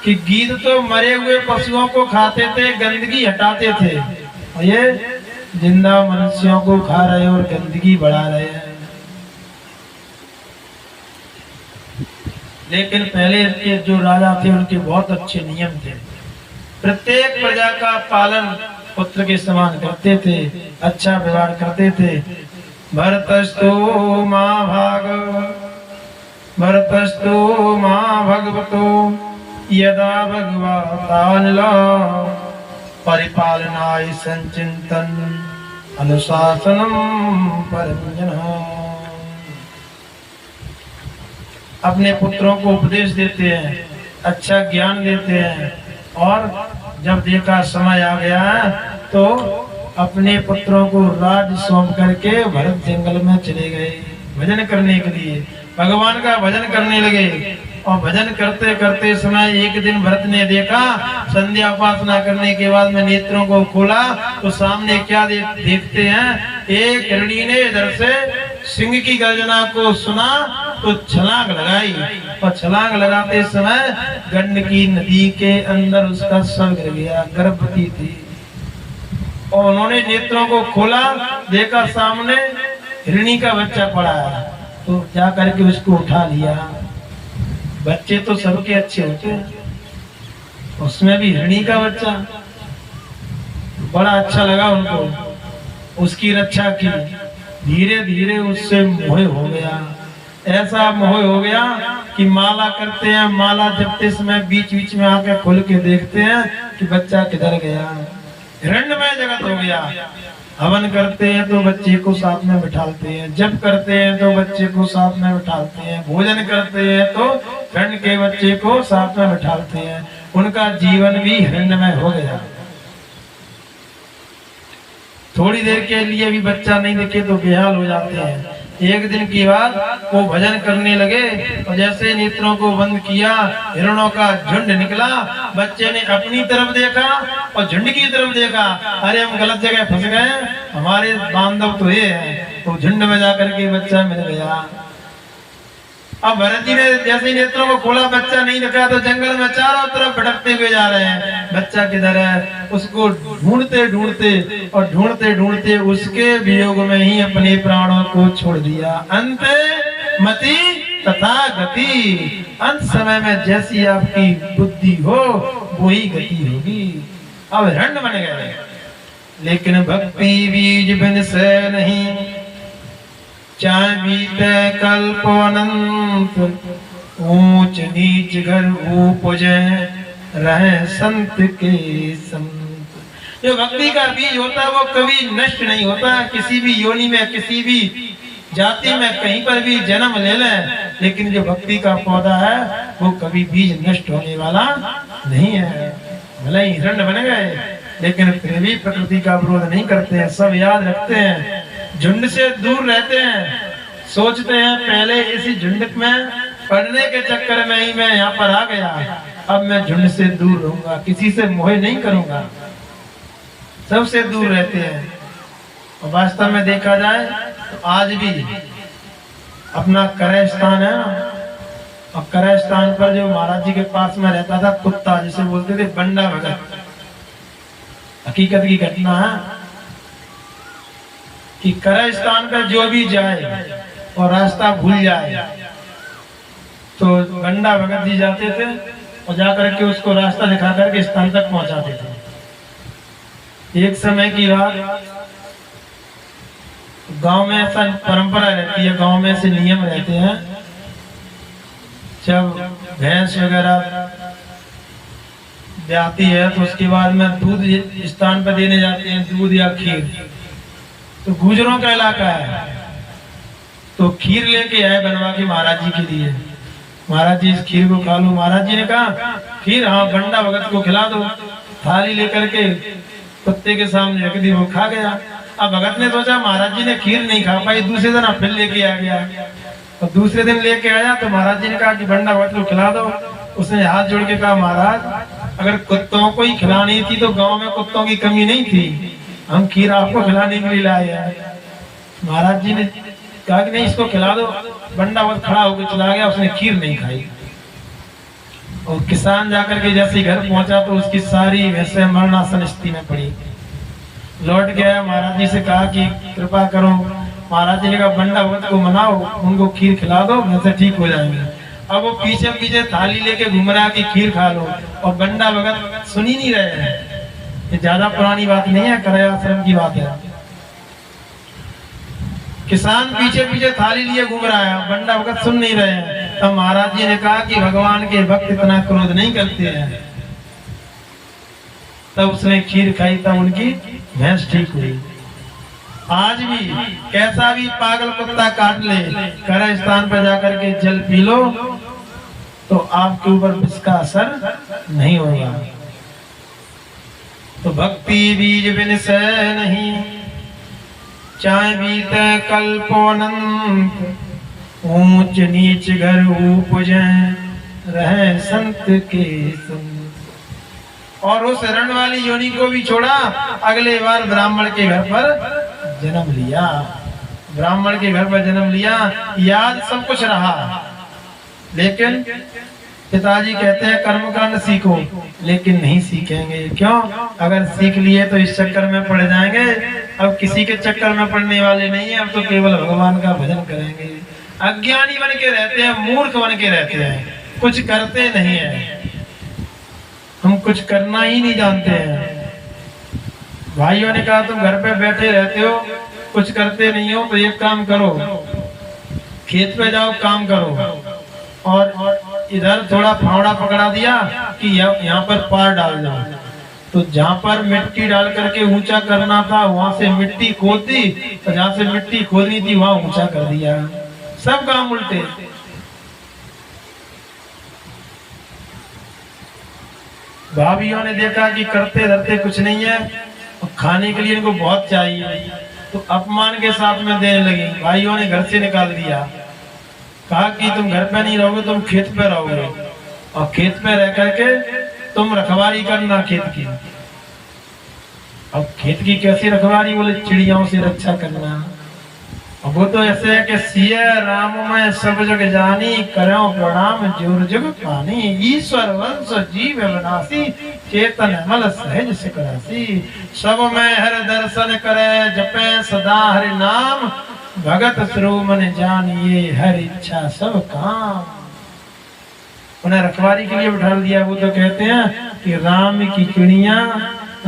कि गीद तो मरे हुए पशुओं को खाते थे, गंदगी हटाते थे, और ये जिंदा मनुष्यों को खा रहे और गंदगी बढ़ा रहे हैं। लेकिन पहले के जो राजा थे उनके बहुत अच्छे नियम थे। प्रत्येक प्रजा का पालन पुत्र के समान करते थे, अच्छा व्यवहार करते थे। भरतस्तु मां भाग, भरतस्तु मां भगवतो यदा भगवतानला, परिपालनाय संचिंतन अनुशासनम परंजन। अपने पुत्रों को उपदेश देते हैं, अच्छा ज्ञान देते हैं, और जब देखा समय आ गया तो अपने पुत्रों को राज सौंप करके भरत जंगल में चले गए भजन करने के लिए। भगवान का भजन करने लगे, और भजन करते करते समय एक दिन भरत ने देखा, संध्या उपासना करने के बाद में नेत्रों को खोला तो सामने क्या देखते हैं? एक हिरणी ने इधर से सिंह की गर्जना को सुना तो छलांग लगाई, और छलांग लगाते समय गंडकी नदी के अंदर उसका सर गिर गया। गर्भवती थी, और उन्होंने नेत्रों को खोला, देखा सामने हिरणी का बच्चा पड़ा है, तो जा करके उसको उठा लिया। बच्चे तो सबके अच्छे होते हैं, उसमें भी हिरणी का बच्चा, बड़ा अच्छा लगा उनको। उसकी रक्षा की, धीरे धीरे उससे मोह हो गया। ऐसा मोह हो गया कि माला करते हैं, माला जपते समय बीच बीच में आके खोल के देखते हैं कि बच्चा किधर गया। हिरण्यमय जगत हो गया। हवन करते हैं तो बच्चे को साथ में बिठाते हैं, जप करते हैं तो बच्चे को साथ में बिठाते हैं, भोजन करते हैं तो हिरण्य के बच्चे को साथ में बिठाते हैं। उनका जीवन भी हिरण्यमय हो गया। थोड़ी देर के लिए भी बच्चा नहीं दिखे तो बेहाल हो जाते हैं। एक दिन की बात, वो भजन करने लगे, और जैसे नेत्रों को बंद किया, हिरणों का झुंड निकला। बच्चे ने अपनी तरफ देखा और झुंड की तरफ देखा, अरे हम गलत जगह फंस गए, हमारे बांधव तो ये हैं। तो झुंड में जाकर के बच्चा मिल गया। अब भरत जी ने जैसे नेत्रों को खोला, बच्चा नहीं दिखा, तो जंगल में चारों तरफ भटकते हुए जा रहे हैं, बच्चा किधर है? उसको ढूंढते ढूंढते और ढूंढते ढूंढते उसके वियोग में ही अपने प्राणों को छोड़ दिया। अंत मति तथा गति, अंत समय में जैसी आपकी बुद्धि हो वही गति होगी। अब हिरण्य बन गए, लेकिन भक्ति बीज बिन से नहीं, चाहे बीते कल्प अनंत, ऊंच नीच घर उपजे रहे संत के संत। जो भक्ति का बीज होता है वो कभी नष्ट नहीं होता। किसी भी योनि में, किसी भी जाति में, कहीं पर भी जन्म ले लें, लेकिन जो भक्ति का पौधा है वो कभी बीज नष्ट होने वाला नहीं है। भले ही हिरण्य बन गए लेकिन फिर भी प्रकृति का विरोध नहीं करते हैं, सब याद रखते हैं, झुंड से दूर रहते हैं, सोचते हैं पहले इसी झुंड में पढ़ने के चक्कर में ही मैं यहाँ पर आ गया, अब मैं झुंड से दूर रहूंगा, किसी से मोह नहीं करूंगा, सबसे दूर रहते हैं। और वास्तव में देखा जाए तो आज भी अपना करय स्थान है ना, और करय स्थान पर जो महाराज जी के पास में रहता था कुत्ता, जिसे बोलते थे बंडा भगत, हकीकत की घटना है कि करय स्थान पर जो भी जाए और रास्ता भूल जाए तो बंडा भगत जी जाते थे और जाकर के उसको रास्ता दिखा करके स्थान तक पहुंचाते थे। एक समय की बात, गांव में ऐसा परंपरा रहती है, गांव में ऐसे नियम रहते हैं, जब भैंस वगैरह ब्याती है तो उसके बाद में दूध स्थान पर देने जाते हैं, दूध या खीर। तो गुजरों का इलाका है तो खीर लेके आए बनवा के महाराज जी के लिए। महाराज जी इस खीर को खा लो। महाराज जी ने कहा खीर, हाँ बंडा भगत को खिला दो। थाली लेकर के कुत्ते के सामने रख दी, वो खा गया। अब भगत ने सोचा महाराज जी ने खीर नहीं खा पाई, दूसरे दिन फिर लेके आ गया और दूसरे दिन लेके आया तो महाराज जी ने कहा कि बंडा भगत को खिला दो। उसने हाथ जोड़ के कहा महाराज अगर कुत्तों को ही खिलानी थी तो गांव में कुत्तों की कमी नहीं थी, हम खीर आपको खिलाने के लिए लाए हैं। महाराज जी ने कहा कि नहीं इसको खिला दो। बंडा भगत खड़ा होकर चला गया, उसने खीर नहीं खाई। और किसान जाकर के जैसे घर पहुंचा तो उसकी सारी वैसे मरणासन स्थिति में पड़ी। लौट गया, महाराज जी से कहा कि कृपा करो। महाराज जी ने कहा बंडा भगत को मनाओ, उनको खीर खिला दो, वैसे ठीक हो जाएंगे। अब वो पीछे पीछे थाली लेके घूम रहा कि खीर खा लो, और बंडा भगत सुन ही नहीं रहे हैं। ये ज्यादा पुरानी बात नहीं है, करय आश्रम की बात है। किसान पीछे पीछे थाली लिए घूम रहा है, बंडा भगत सुन नहीं रहे हैं। तब महाराज जी ने कहा कि भगवान के भक्त इतना क्रोध नहीं करते हैं। तब उसने खीर खाई, तब उनकी भैंस ठीक हुई। आज भी कैसा भी पागल कुत्ता काट ले, करय स्थान पर जाकर के जल पी लो तो आपके ऊपर इसका असर नहीं होगा। तो भक्ति बीज बिन सह नहीं, चाहे बीत कल्पोनंत, ऊंच नीच घर उपजे रहे संत के संग। और उस रण वाली योनि को भी छोड़ा, अगले बार ब्राह्मण के घर पर जन्म लिया। ब्राह्मण के घर पर जन्म लिया, याद सब कुछ रहा, लेकिन पिताजी कहते हैं कर्मकांड सीखो, लेकिन नहीं सीखेंगे। क्यों? अगर सीख लिए तो इस चक्कर में पड़ जाएंगे। अब किसी के चक्कर में पड़ने वाले नहीं है, अब तो केवल भगवान का भजन करेंगे। अज्ञानी बन के रहते हैं, मूर्ख बन के रहते हैं, कुछ करते नहीं है। हम कुछ करना ही नहीं जानते हैं। भाइयों ने कहा तुम घर पे बैठे रहते हो, कुछ करते नहीं हो, तो एक काम करो, खेत पे जाओ, काम करो, और इधर थोड़ा फावड़ा पकड़ा दिया कि यहाँ पर पार डाल दो। तो जहाँ पर मिट्टी डाल करके ऊंचा करना था वहां से मिट्टी खोद दी, तो जहाँ से मिट्टी खोदनी थी वहां ऊंचा कर दिया। सब काम उल्टे। भाभीियों ने देखा कि करते धरते कुछ नहीं है, खाने के लिए इनको बहुत चाहिए, तो अपमान के साथ में देने लगी। भाइयों ने घर से निकाल दिया, कहा कि तुम घर पे नहीं रहोगे, तुम खेत पे रहोगे, और खेत पे रह करके तुम रखवाली करना खेत की। अब खेत की कैसी रखवाली? बोले चिड़ियाओं से रक्षा करना। अब वो तो ऐसे है कि सिया राम में सब जग जानी, करो प्रणाम जोर जग पानी, ईश्वर वंश जीव विनाशी, चेतन मल सहज सिकरासी, सब में हर दर्शन करे, जपे सदा हरि नाम, भगत श्रोमन जानिए हर इच्छा सब काम। उन्हें रखवारी के लिए बिठा दिया। वो तो कहते हैं कि राम की चिड़िया,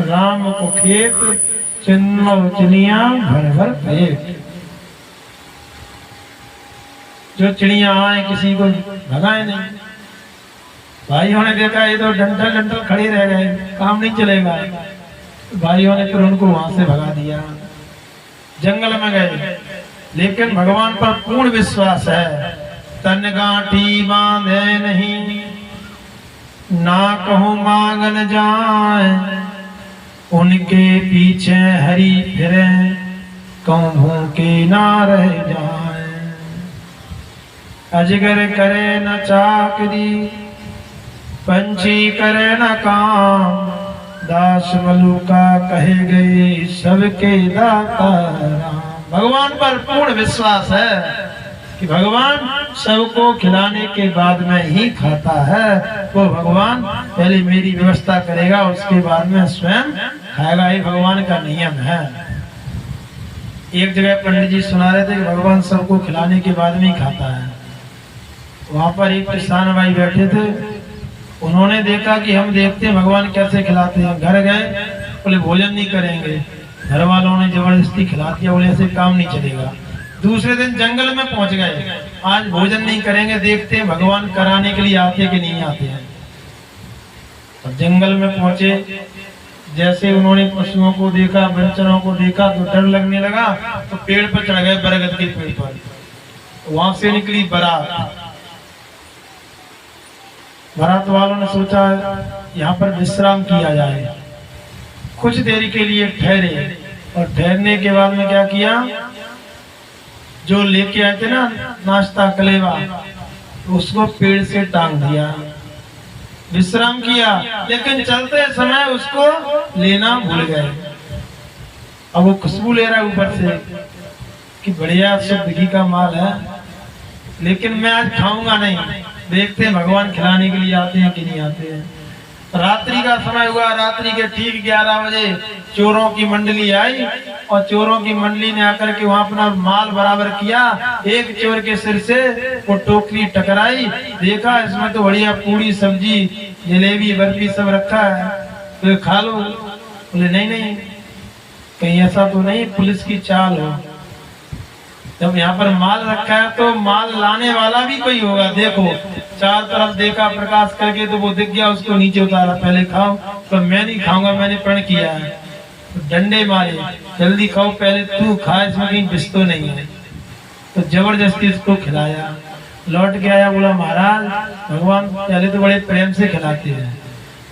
राम को खेत, चिन्ह चिड़िया भर भर पेट। जो चिड़िया आए किसी को भगाए नहीं। भाइयों ने देखा ये तो डंठल डंठल खड़े रह गए, काम नहीं चलेगा। भाइयों ने फिर उनको वहां से भगा दिया, जंगल में गए। लेकिन भगवान पर पूर्ण विश्वास है, तन गांठी बांधे नहीं, ना कहूँ मांगन जाए। उनके पीछे हरी फिरे, कहूँ भूखे ना रह जाए। अजगर करे न चाकरी, पंछी करे न काम। दास मलुका कहे गए, सबके दाता राम। भगवान पर पूर्ण विश्वास है कि भगवान सबको खिलाने के बाद में ही खाता है। वो भगवान पहले मेरी व्यवस्था करेगा, उसके बाद में स्वयं खाएगा। ये भगवान का नियम है। एक जगह पंडित जी सुना रहे थे कि भगवान सबको खिलाने के बाद में ही खाता है। वहां पर एक किसान भाई बैठे थे, उन्होंने देखा कि हम देखते हैं भगवान कैसे खिलाते हैं। घर गए, बोले भोजन नहीं करेंगे। घर वालों ने जबरदस्ती खिला दिया, बोले ऐसे काम नहीं चलेगा। दूसरे दिन जंगल में पहुंच गए, आज भोजन नहीं करेंगे, देखते हैं भगवान कराने के लिए आते कि नहीं आते हैं। और जंगल में पहुंचे, जैसे उन्होंने पशुओं को देखा, वंचरों को देखा तो डर लगने लगा, तो पेड़ पर चढ़ गए, बरगद के पेड़ पर। वहां से निकली बारात। बारात वालों ने सोचा यहाँ पर विश्राम किया जाए। कुछ देर के लिए ठहरे, और ठहरने के बाद में क्या किया, जो लेके आए थे ना नाश्ता कलेवा, उसको पेड़ से टांग दिया, विश्राम किया। लेकिन चलते समय उसको लेना भूल गए। अब वो खुशबू ले रहा है ऊपर से कि बढ़िया शुद्ध घी का माल है, लेकिन मैं आज खाऊंगा नहीं। देखते हैं भगवान खिलाने के लिए आते हैं कि नहीं आते हैं। रात्रि का समय हुआ, रात्रि के ठीक 11 बजे चोरों की मंडली आई, और चोरों की मंडली ने आकर के वहां अपना माल बराबर किया। एक चोर के सिर से वो टोकरी टकराई, देखा इसमें तो बढ़िया पूरी सब्जी जलेबी बर्फी सब रखा है, तो खा लो। बोले नहीं नहीं, कहीं ऐसा तो नहीं पुलिस की चाल हो। जब यहाँ पर माल रखा है तो माल लाने वाला भी कोई होगा। देखो चार तरफ देखा प्रकाश करके, तो वो दिख गया, उसको नीचे उतारा, पहले खाओ। तो मैं नहीं खाऊंगा, मैंने प्रण किया है। तो डंडे मारे, जल्दी खाओ, पहले तू खा, इसमें कहीं विष तो नहीं है। तो जबरदस्ती उसको खिलाया। लौट के आया, बोला महाराज भगवान पहले तो बड़े प्रेम से खिलाते हैं,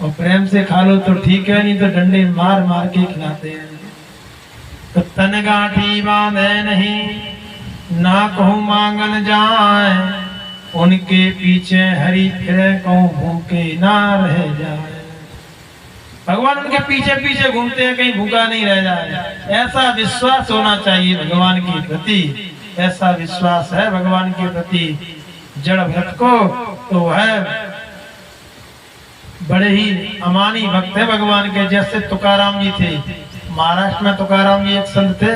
और प्रेम से खा लो तो ठीक है, नहीं तो डंडे मार मार के खिलाते हैं। तो तन गांठी बांधे नहीं, ना कहूँ मांगन जाए। उनके पीछे हरी फिरे, कहूँ भूखे ना रह जाए। भगवान उनके पीछे पीछे घूमते हैं, कहीं भूखा नहीं रह जाए। ऐसा विश्वास होना चाहिए भगवान के प्रति। ऐसा विश्वास है भगवान के प्रति जड़ भक्त को, तो है बड़े ही अमानी भक्त है भगवान के। जैसे तुकाराम जी थे, महाराष्ट्र में तुकाराम जी एक संत थे,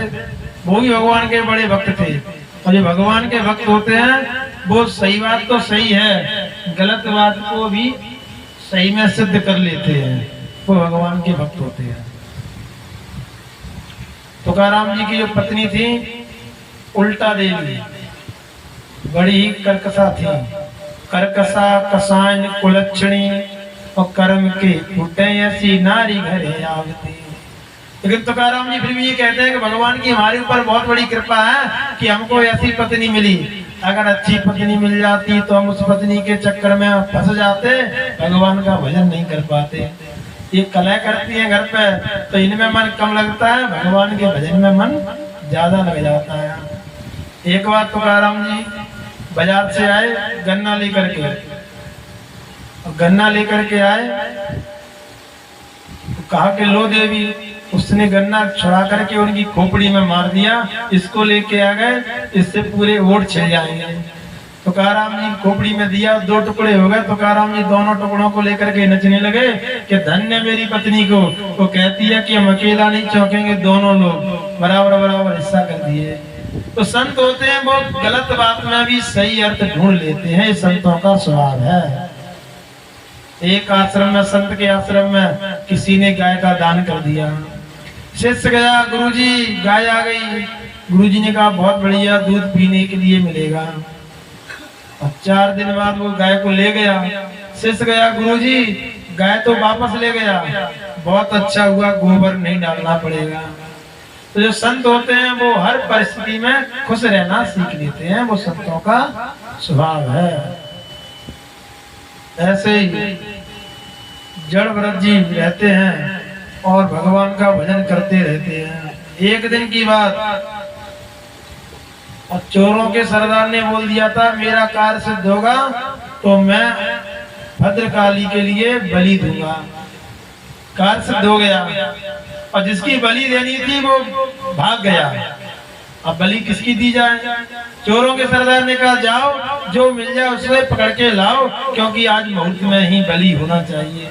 वो भी भगवान के बड़े भक्त थे। और जो भगवान के भक्त होते हैं वो सही बात तो सही है, गलत बात को भी सही में सिद्ध कर लेते हैं, वो भगवान के भक्त होते हैं। तुकाराम जी की जो पत्नी थी उल्टा देवी, बड़ी ही कर्कशा थी। कर्कशा कसायन कुलक्षणी, और कर्म के फूटे ऐसी नारी घरे आवती। लेकिन तुकाराम जी फिर भी ये कहते हैं कि भगवान की हमारे ऊपर बहुत बड़ी कृपा है कि हमको ऐसी पत्नी मिली। अगर अच्छी पत्नी मिल जाती तो हम उस पत्नी के चक्कर में फंस जाते, भगवान का भजन नहीं कर पाते। ये कलह करती है घर पे, तो इनमें मन कम लगता है, भगवान के भजन में मन ज्यादा लग जाता है। एक बार तुकाराम जी बाजार से आए गन्ना लेकर के, गन्ना लेकर के आए तो कहा कि लो देवी। उसने गन्ना छुड़ा करके उनकी खोपड़ी में मार दिया, इसको लेके आ गए, इससे पूरे वोट छिल जाएंगे। तुकाराम जी खोपड़ी में दिया, 2 टुकड़े हो गए। तुकाराम जी दोनों टुकड़ों को लेकर के नचने लगे कि धन्य मेरी पत्नी को। वो कहती है कि हम अकेला नहीं चौंकेंगे, दोनों लोग बराबर बराबर हिस्सा कर दिए। तो संत होते हैं वो गलत बात में भी सही अर्थ ढूंढ लेते हैं, संतों का स्वभाव है। एक आश्रम में, संत के आश्रम में किसी ने गाय का दान कर दिया। शिष्य गया, गुरुजी गाय आ गई। गुरुजी ने कहा बहुत बढ़िया, दूध पीने के लिए मिलेगा। और 4 दिन बाद वो गाय को ले गया। शिष्य गया, गुरुजी गाय तो वापस ले गया, बहुत अच्छा हुआ, गोबर नहीं डालना पड़ेगा। तो जो संत होते हैं वो हर परिस्थिति में खुश रहना सीख लेते हैं, वो संतों का स्वभाव है। ऐसे ही जड़ व्रत जी रहते हैं और भगवान का भजन करते रहते हैं। एक दिन की बात, और चोरों के सरदार ने बोल दिया था मेरा कार्य सिद्ध होगा तो मैं भद्रकाली के लिए बलि दूंगा। कार्य सिद्ध हो गया और जिसकी बलि देनी थी वो भाग गया। अब बलि किसकी दी जाए? चोरों के सरदार ने कहा जाओ जो मिल जाए उसे पकड़ के लाओ, क्योंकि आज मुहूर्त में ही बलि होना चाहिए।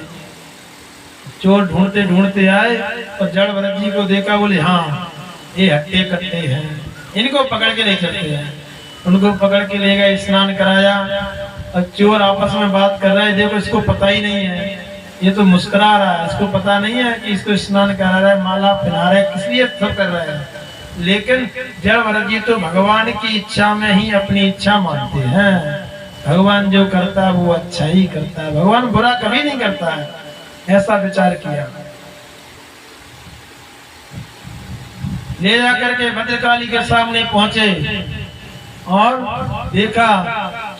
चोर ढूंढते ढूंढते आए और जड़ भरत जी को देखा, बोले हाँ ये हट्टे कट्टे हैं, इनको पकड़ के ले चलते हैं। उनको पकड़ के ले गए, स्नान कराया और चोर आपस में बात कर रहे हैं, देखो इसको पता ही नहीं है, ये तो मुस्कुरा रहा है, इसको पता नहीं है कि इसको स्नान करा रहा है, माला पहना रहा है, किस लिए सब कर रहा है। लेकिन जड़ भरत जी तो भगवान की इच्छा में ही अपनी इच्छा मानते हैं। भगवान जो करता है वो अच्छा ही करता है, भगवान बुरा कभी नहीं करता है, ऐसा विचार किया। ले जाकर के भद्रकाली के सामने पहुंचे और देखा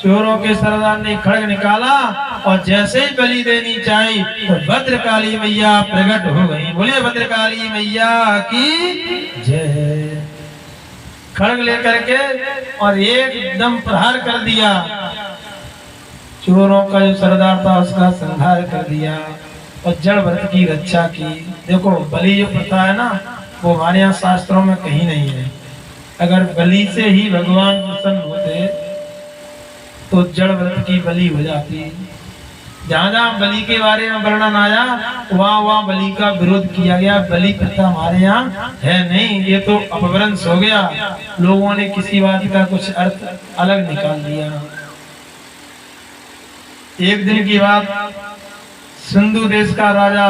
चोरों के सरदार ने खड्ग निकाला और जैसे ही बलि देनी चाहिए तो भद्रकाली मैया प्रकट हो गई। बोले भद्रकाली मैया की जय। खड्ग लेकर के और एकदम प्रहार कर दिया, चोरों का जो सरदार था उसका संहार कर दिया और जड़ भरत की रक्षा की। देखो बलि जो प्रथा है ना, वो हमारे यहाँ शास्त्रों में कहीं नहीं है। अगर बलि से ही भगवान प्रसन्न होते तो जड़ व्रत की बलि हो जाती। जहाँ जहाँ बलि के बारे में वर्णन आया वहाँ वहाँ बलि का विरोध किया गया। बलि प्रथा हमारे यहाँ है नहीं, ये तो अपभ्रंश हो गया, लोगों ने किसी बात का कुछ अर्थ अलग निकाल दिया। एक दिन की बात, सिंधु देश का राजा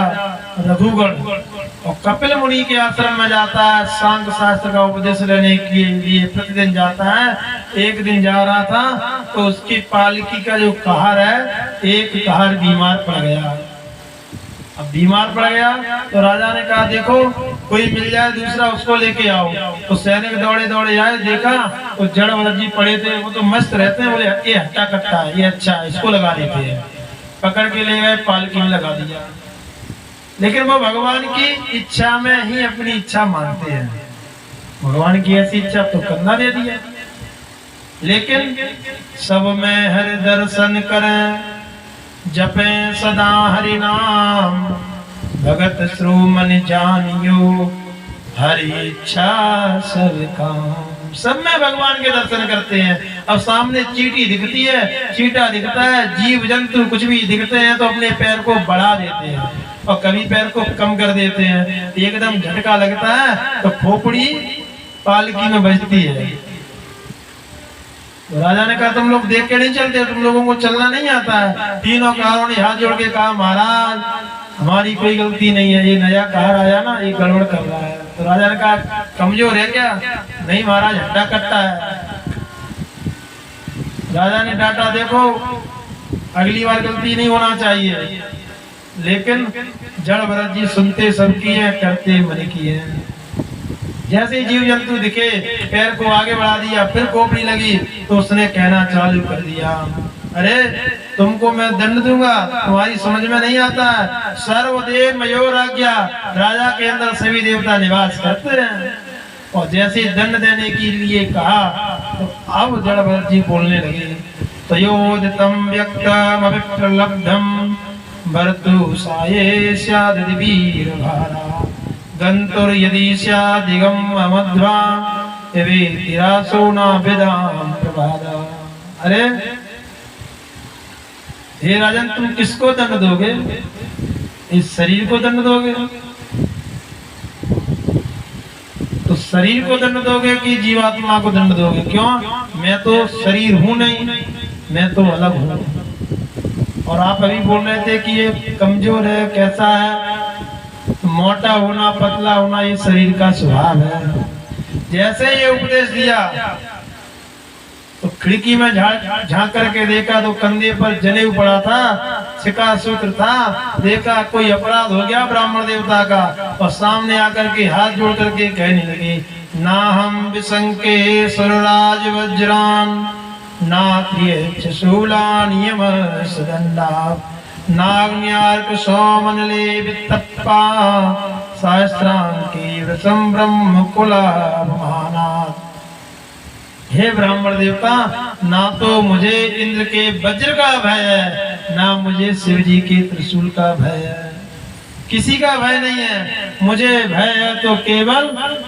रघुगण और कपिल मुनि के आश्रम में जाता है, सांख्य शास्त्र का उपदेश लेने के लिए प्रतिदिन जाता है। एक दिन जा रहा था तो उसकी पालकी का जो कहार है, एक कहार बीमार पड़ गया। अब बीमार पड़ गया तो राजा ने कहा देखो कोई मिल जाए दूसरा उसको लेके आओ। तो सैनिक दौड़े दौड़े आए, देखा तो जड़ भरत जी पड़े थे, वो तो मस्त रहते हैं, बोले ये हट्टा कट्टा है, ये अच्छा है, इसको लगा देते हैं। पकड़ के ले गए, पालकी में लगा दिया। लेकिन वो भगवान की इच्छा में ही अपनी इच्छा मानते हैं, भगवान की ऐसी इच्छा तो करना दे दिया। लेकिन सब में हरि दर्शन करें, जपे सदा हरि नाम, भगत श्रू मन जानियो, हरि इच्छा सब काम। सब में भगवान के दर्शन करते हैं। अब सामने चींटी दिखती है, चींटा दिखता है, जीव जंतु कुछ भी दिखते हैं तो अपने पैर को बढ़ा देते हैं और कभी पैर को कम कर देते हैं। एकदम झटका लगता है तो खोपड़ी पालकी में बजती है। तो राजा ने कहा तुम लोग देख के नहीं चलते, तुम लोगों को चलना नहीं आता है। तीनों कारों ने हाथ जोड़ के कहा महाराज हमारी कोई गलती नहीं है, ये नया कार आया ना, ये गड़बड़ कर रहा है। तो राजा ने कहा कमजोर है क्या? नहीं महाराज हड्डा कट्टा है। राजा ने डांटा, देखो अगली बार गलती नहीं होना चाहिए। लेकिन जड़ भरत जी सुनते सबकी है, करते मन की है। जैसे जीव जंतु दिखे पैर को आगे बढ़ा दिया, फिर कोपड़ी लगी तो उसने कहना चालू कर दिया, अरे तुमको मैं दंड दूंगा, तुम्हारी समझ में नहीं आता है। सर्वदेव मयोर आज्ञा, राजा के अंदर सभी देवता निवास करते हैं। और जैसे दंड देने के लिए कहा तो अब जड़ भरत जी बोलने लगे, तयोदितम व्यक्तम अभिप्रलब्धम भर्तु साये स्यादिति वीर भारा, गंतुर यदि स्यादिगम अमध्वा एवे तिरासो ना वेदाम प्रभादा। अरे हे राजन तुम किसको दंड दोगे? इस शरीर को दंड दोगे? तो शरीर को दंड दोगे कि जीवात्मा को दंड दोगे? क्यों? मैं तो शरीर हूं नहीं, मैं तो अलग हूं। और आप अभी बोल रहे थे कि ये कमजोर है, कैसा है? तो मोटा होना पतला होना ये शरीर का स्वभाव है। जैसे ये उपदेश दिया तो खिड़की में झांक करके देखा तो कंधे पर जनेऊ पड़ा था, शिका सूत्र था। देखा कोई अपराध हो गया ब्राह्मण देवता का, और सामने आकर के हाथ जोड़ करके कहने लगे, ना हम विशंके सुरराज वज्रान नात्रिय शूला नियम सदंडा नाग्न्यार्क सोमनले वित्तप्पा सहस्रांकी व्रतम ब्रह्म कुलाभमानात्। हे ब्राह्मण देवता, ना तो मुझे इंद्र के वज्र का भय है, ना मुझे शिव जी के त्रिशूल का भय है, किसी का भय नहीं है। मुझे भय है तो केवल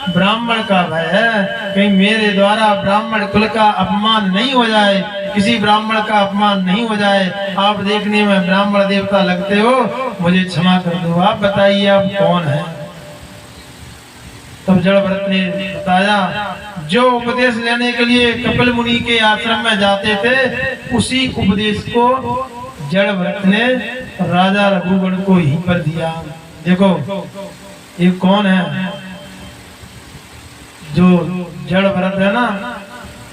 ब्राह्मण का भय है, कहीं मेरे द्वारा ब्राह्मण कुल का अपमान नहीं हो जाए, किसी ब्राह्मण का अपमान नहीं हो जाए। आप देखने में ब्राह्मण देवता लगते हो, मुझे क्षमा कर दो। आप बताइए आप कौन है? तब जड़भरत ने बताया, जो उपदेश लेने के लिए कपिल मुनि के आश्रम में जाते थे, उसी उपदेश को जड़भरत ने राजा रघुगण को ही पर दिया। देखो ये कौन है? जो जड़भरत है ना,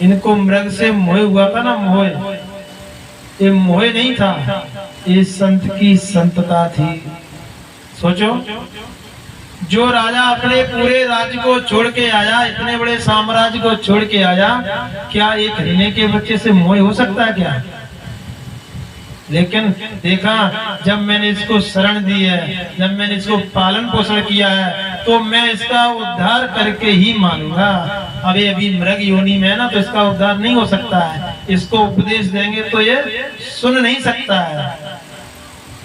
इनको मृग से मोह हुआ था ना, मोह। ये मोह नहीं था, ये संत की संतता थी। सोचो, जो राजा अपने पूरे राज्य को छोड़ के आया, इतने बड़े साम्राज्य को छोड़ के आया, क्या एक हिरने के बच्चे से मोह हो सकता है क्या? लेकिन देखा, जब मैंने इसको शरण दी है, जब मैंने इसको पालन पोषण किया है, तो मैं इसका उद्धार करके ही मानूंगा। अभी मृग योनि में है ना, तो इसका उद्धार नहीं हो सकता है। इसको उपदेश देंगे तो ये सुन नहीं सकता है,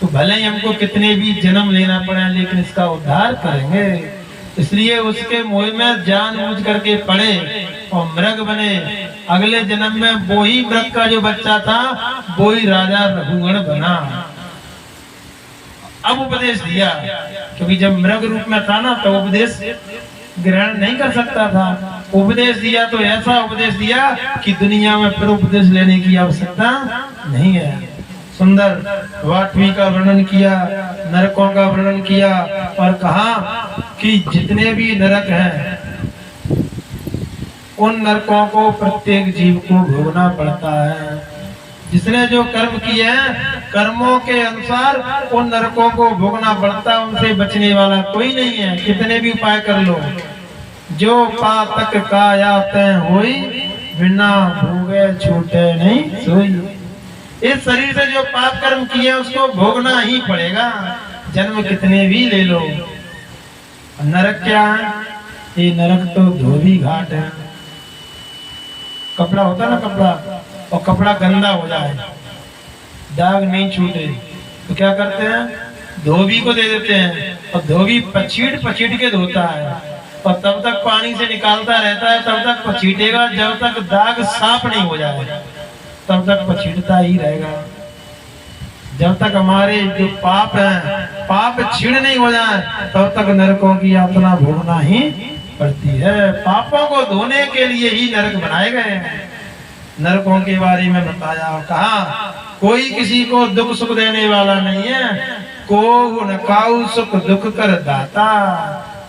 तो भले ही हमको कितने भी जन्म लेना पड़े, लेकिन इसका उद्धार करेंगे। इसलिए उसके मोह में जानबूझ करके पड़े और मृग बने। अगले जन्म में वो ही मृग का जो बच्चा था, वो ही राजा रघुगण बना। अब उपदेश दिया, क्योंकि जब मृग रूप में था ना, तो उपदेश ग्रहण नहीं कर सकता था। उपदेश दिया तो ऐसा उपदेश दिया कि दुनिया में फिर उपदेश लेने की आवश्यकता नहीं है। सुंदर वाटवी का वर्णन किया, नरकों का वर्णन किया, और कहा कि जितने भी नरक हैं, उन नरकों को प्रत्येक जीव को भोगना पड़ता है। जिसने जो कर्म किए हैं, कर्मों के अनुसार उन नरकों को भोगना पड़ता है, उनसे बचने वाला कोई नहीं है, कितने भी उपाय कर लो। जो पातक कायाते होई, बिना भोगे छूटे नहीं सोई। इस शरीर से जो पाप कर्म किए उसको भोगना ही पड़ेगा, जन्म कितने भी ले लो। नरक क्या है? ये नरक तो धोबी घाट है। कपड़ा होता ना, कपड़ा, और कपड़ा गंदा हो जाए, दाग नहीं छूटे, तो क्या करते हैं? धोबी को दे देते हैं, और धोबी पछीट पछीट के धोता है, और तब तक पानी से निकालता रहता है, तब तक पछीटेगा जब तक दाग साफ नहीं हो जाए, तब तक पछीटता ही रहेगा। जब तक हमारे जो पाप हैं, पाप छीण नहीं हो जाए, तब तक नरकों की यातना भोगना ही पड़ती है। पापों को धोने के लिए ही नरक बनाए गए हैं। नरकों के बारे में बताया और कहा, कोई किसी को दुख सुख देने वाला नहीं है, को न खाऊ सुख दुख कर दाता।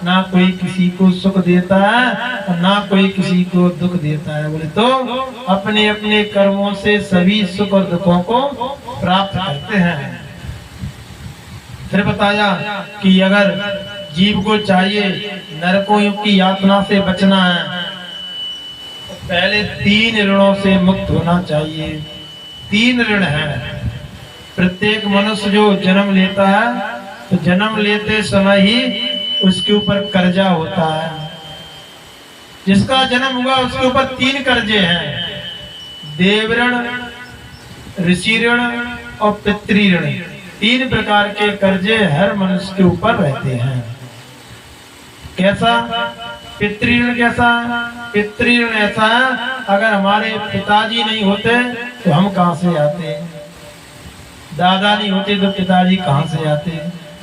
ना कोई किसी को सुख देता है और ना कोई किसी को दुख देता है। बोले तो अपने अपने कर्मों से सभी सुख और दुखों को प्राप्त करते हैं। फिर बताया कि अगर जीव को चाहिए नरकों की यातना से बचना है, तो पहले 3 ऋणों से मुक्त होना चाहिए। 3 ऋण है। प्रत्येक मनुष्य जो जन्म लेता है, तो जन्म लेते समय ही उसके ऊपर कर्जा होता है। जिसका जन्म हुआ उसके ऊपर 3 कर्जे हैं, देव ऋण, ऋषि ऋण और पितृ ऋण। 3 प्रकार के कर्जे हर मनुष्य के ऊपर रहते हैं। कैसा? पितृ ऋण कैसा? पितृ ऋण ऐसा है, अगर हमारे पिताजी नहीं होते तो हम कहां से आते? दादा नहीं होते तो पिताजी कहां से आते?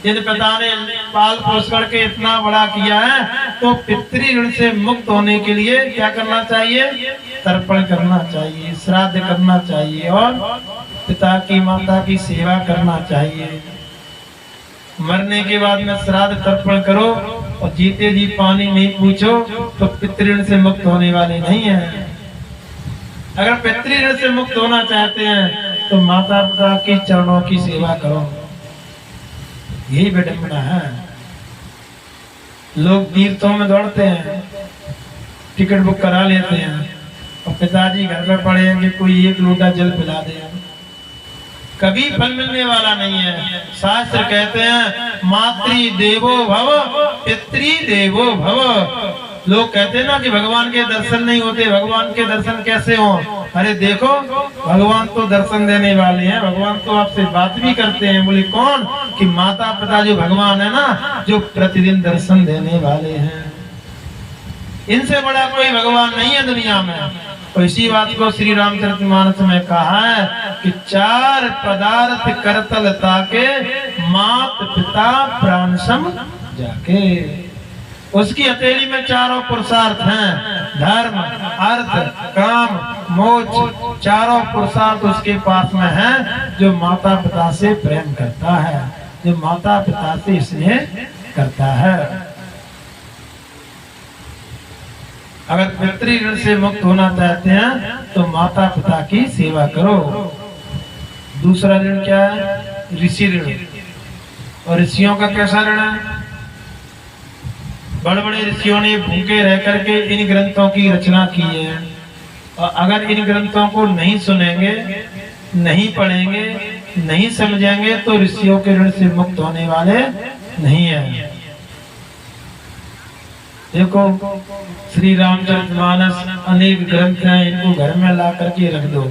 जिन पिता ने पाल पोष करके इतना बड़ा किया है, तो पितृ ऋण से मुक्त होने के लिए क्या करना चाहिए? तर्पण करना चाहिए, श्राद्ध करना चाहिए, और पिता की माता की सेवा करना चाहिए। मरने के बाद में श्राद्ध तर्पण करो और जीते जी पानी नहीं पूछो, तो पितृ ऋण से मुक्त होने वाले नहीं है। अगर पितृ ऋण से मुक्त होना चाहते हैं तो माता पिता के चरणों की सेवा करो। यही विडंबना है। लोग तीर्थों में दौड़ते हैं, टिकट बुक करा लेते हैं, और पिताजी घर में पड़े हैं कि कोई एक लोटा जल पिला दे, कभी फल मिलने वाला नहीं है। शास्त्र कहते हैं मातृ देवो भव पितृ देवो भव। लोग कहते हैं ना कि भगवान के दर्शन नहीं होते, भगवान के दर्शन कैसे हो? अरे देखो भगवान तो दर्शन देने वाले हैं, भगवान तो आपसे बात भी करते हैं। बोले कौन? कि माता पिता जो भगवान है ना, जो प्रतिदिन दर्शन देने वाले हैं, इनसे बड़ा कोई भगवान नहीं है दुनिया में। तो इसी बात को श्री रामचरितमानस में कहा है कि चार पदार्थ करतल ताके मात पिता प्राण सम जाके। उसकी हथेली में चारों पुरुषार्थ हैं, धर्म अर्थ काम मोक्ष, चारों पुरुषार्थ उसके पास में हैं। जो माता पिता से प्रेम करता है, जो माता पिता से स्नेह करता है। अगर पितृ ऋण से मुक्त होना चाहते हैं तो माता पिता की सेवा करो। दूसरा ऋण क्या है? ऋषि ऋण। और ऋषियों का कैसा ऋण है? बड़े बड़े ऋषियों ने भूखे रह करके इन ग्रंथों की रचना की है, और अगर इन ग्रंथों को नहीं सुनेंगे, नहीं पढ़ेंगे, नहीं समझेंगे तो ऋषियों के ऋण से मुक्त होने वाले नहीं है। देखो श्री रामचरितमानस अनेक ग्रंथ हैं, इनको घर में ला करके रख दो,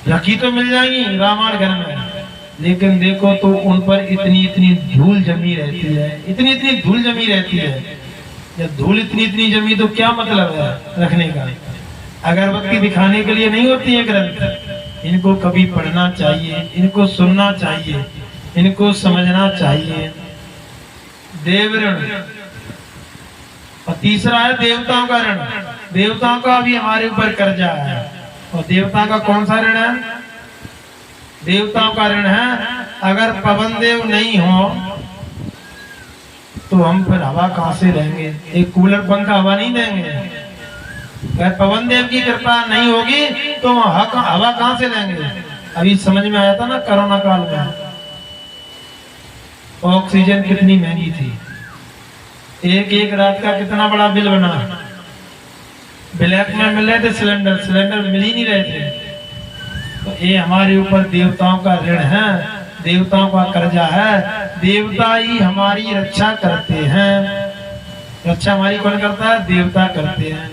रखी तो मिल जाएंगी रामायण घर में, लेकिन देखो तो उन पर इतनी इतनी धूल जमी रहती है, इतनी इतनी धूल जमी रहती है। जब धूल इतनी इतनी जमी तो क्या मतलब है रखने का? अगरबत्ती दिखाने के लिए नहीं होती है ग्रंथ। इनको कभी पढ़ना चाहिए, इनको सुनना चाहिए, इनको समझना चाहिए। देव ऋण। और तीसरा है देवताओं का ऋण। देवताओं का भी हमारे ऊपर कर्जा है। और देवता का कौन सा ऋण है? देवताओं का ऋण है अगर पवन देव नहीं हो तो हम फिर हवा कहां से लेंगे? एक कूलर पंखा हवा नहीं देंगे। अगर पवन देव की कृपा नहीं होगी तो हवा कहां से लेंगे? अभी समझ में आया था ना कोरोना काल में ऑक्सीजन कितनी महंगी थी, एक एक रात का कितना बड़ा बिल बना। ब्लैक में मिल रहे थे सिलेंडर, सिलेंडर मिल ही नहीं रहे थे। तो ये हमारे ऊपर देवताओं का ऋण है, देवताओं का कर्जा है। देवता ही हमारी रक्षा करते हैं। रक्षा हमारी कौन करता है? देवता करते हैं।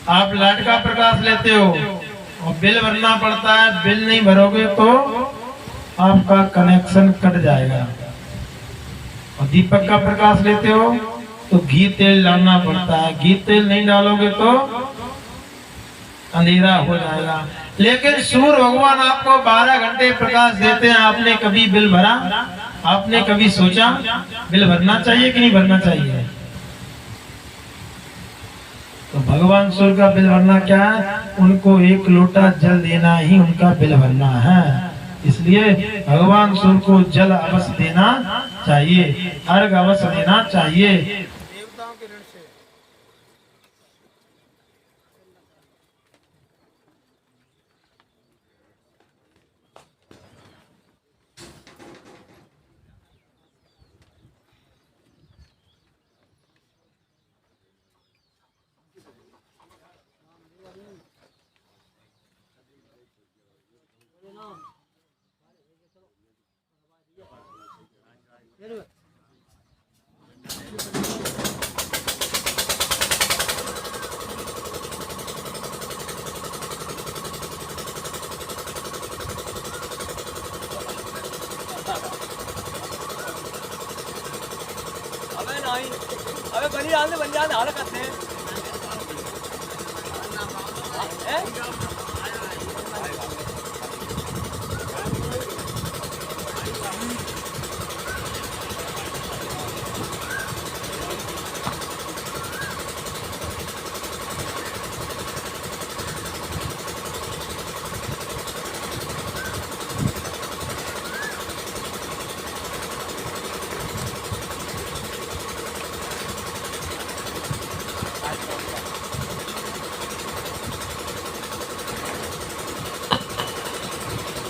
आप लाइट का प्रकाश लेते हो और बिल भरना पड़ता है, बिल नहीं भरोगे तो आपका कनेक्शन कट जाएगा। और दीपक का प्रकाश लेते हो तो घी तेल डालना पड़ता है, घी तेल नहीं डालोगे तो अंधेरा हो जाएगा। लेकिन सूर्य भगवान आपको 12 घंटे प्रकाश देते हैं। आपने कभी बिल भरा? आपने कभी सोचा बिल भरना चाहिए कि नहीं भरना चाहिए? तो भगवान सूर्य का बिल भरना क्या है? उनको एक लोटा जल देना ही उनका बिल भरना है। इसलिए भगवान सूर्य को जल अवश्य देना चाहिए, अर्घ अवश्य देना चाहिए। देवताओं के ऋण से। अबे बनी डाल दे, बन जाने हाल करते हैं।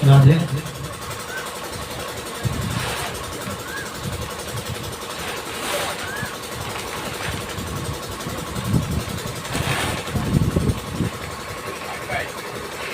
राधे। गए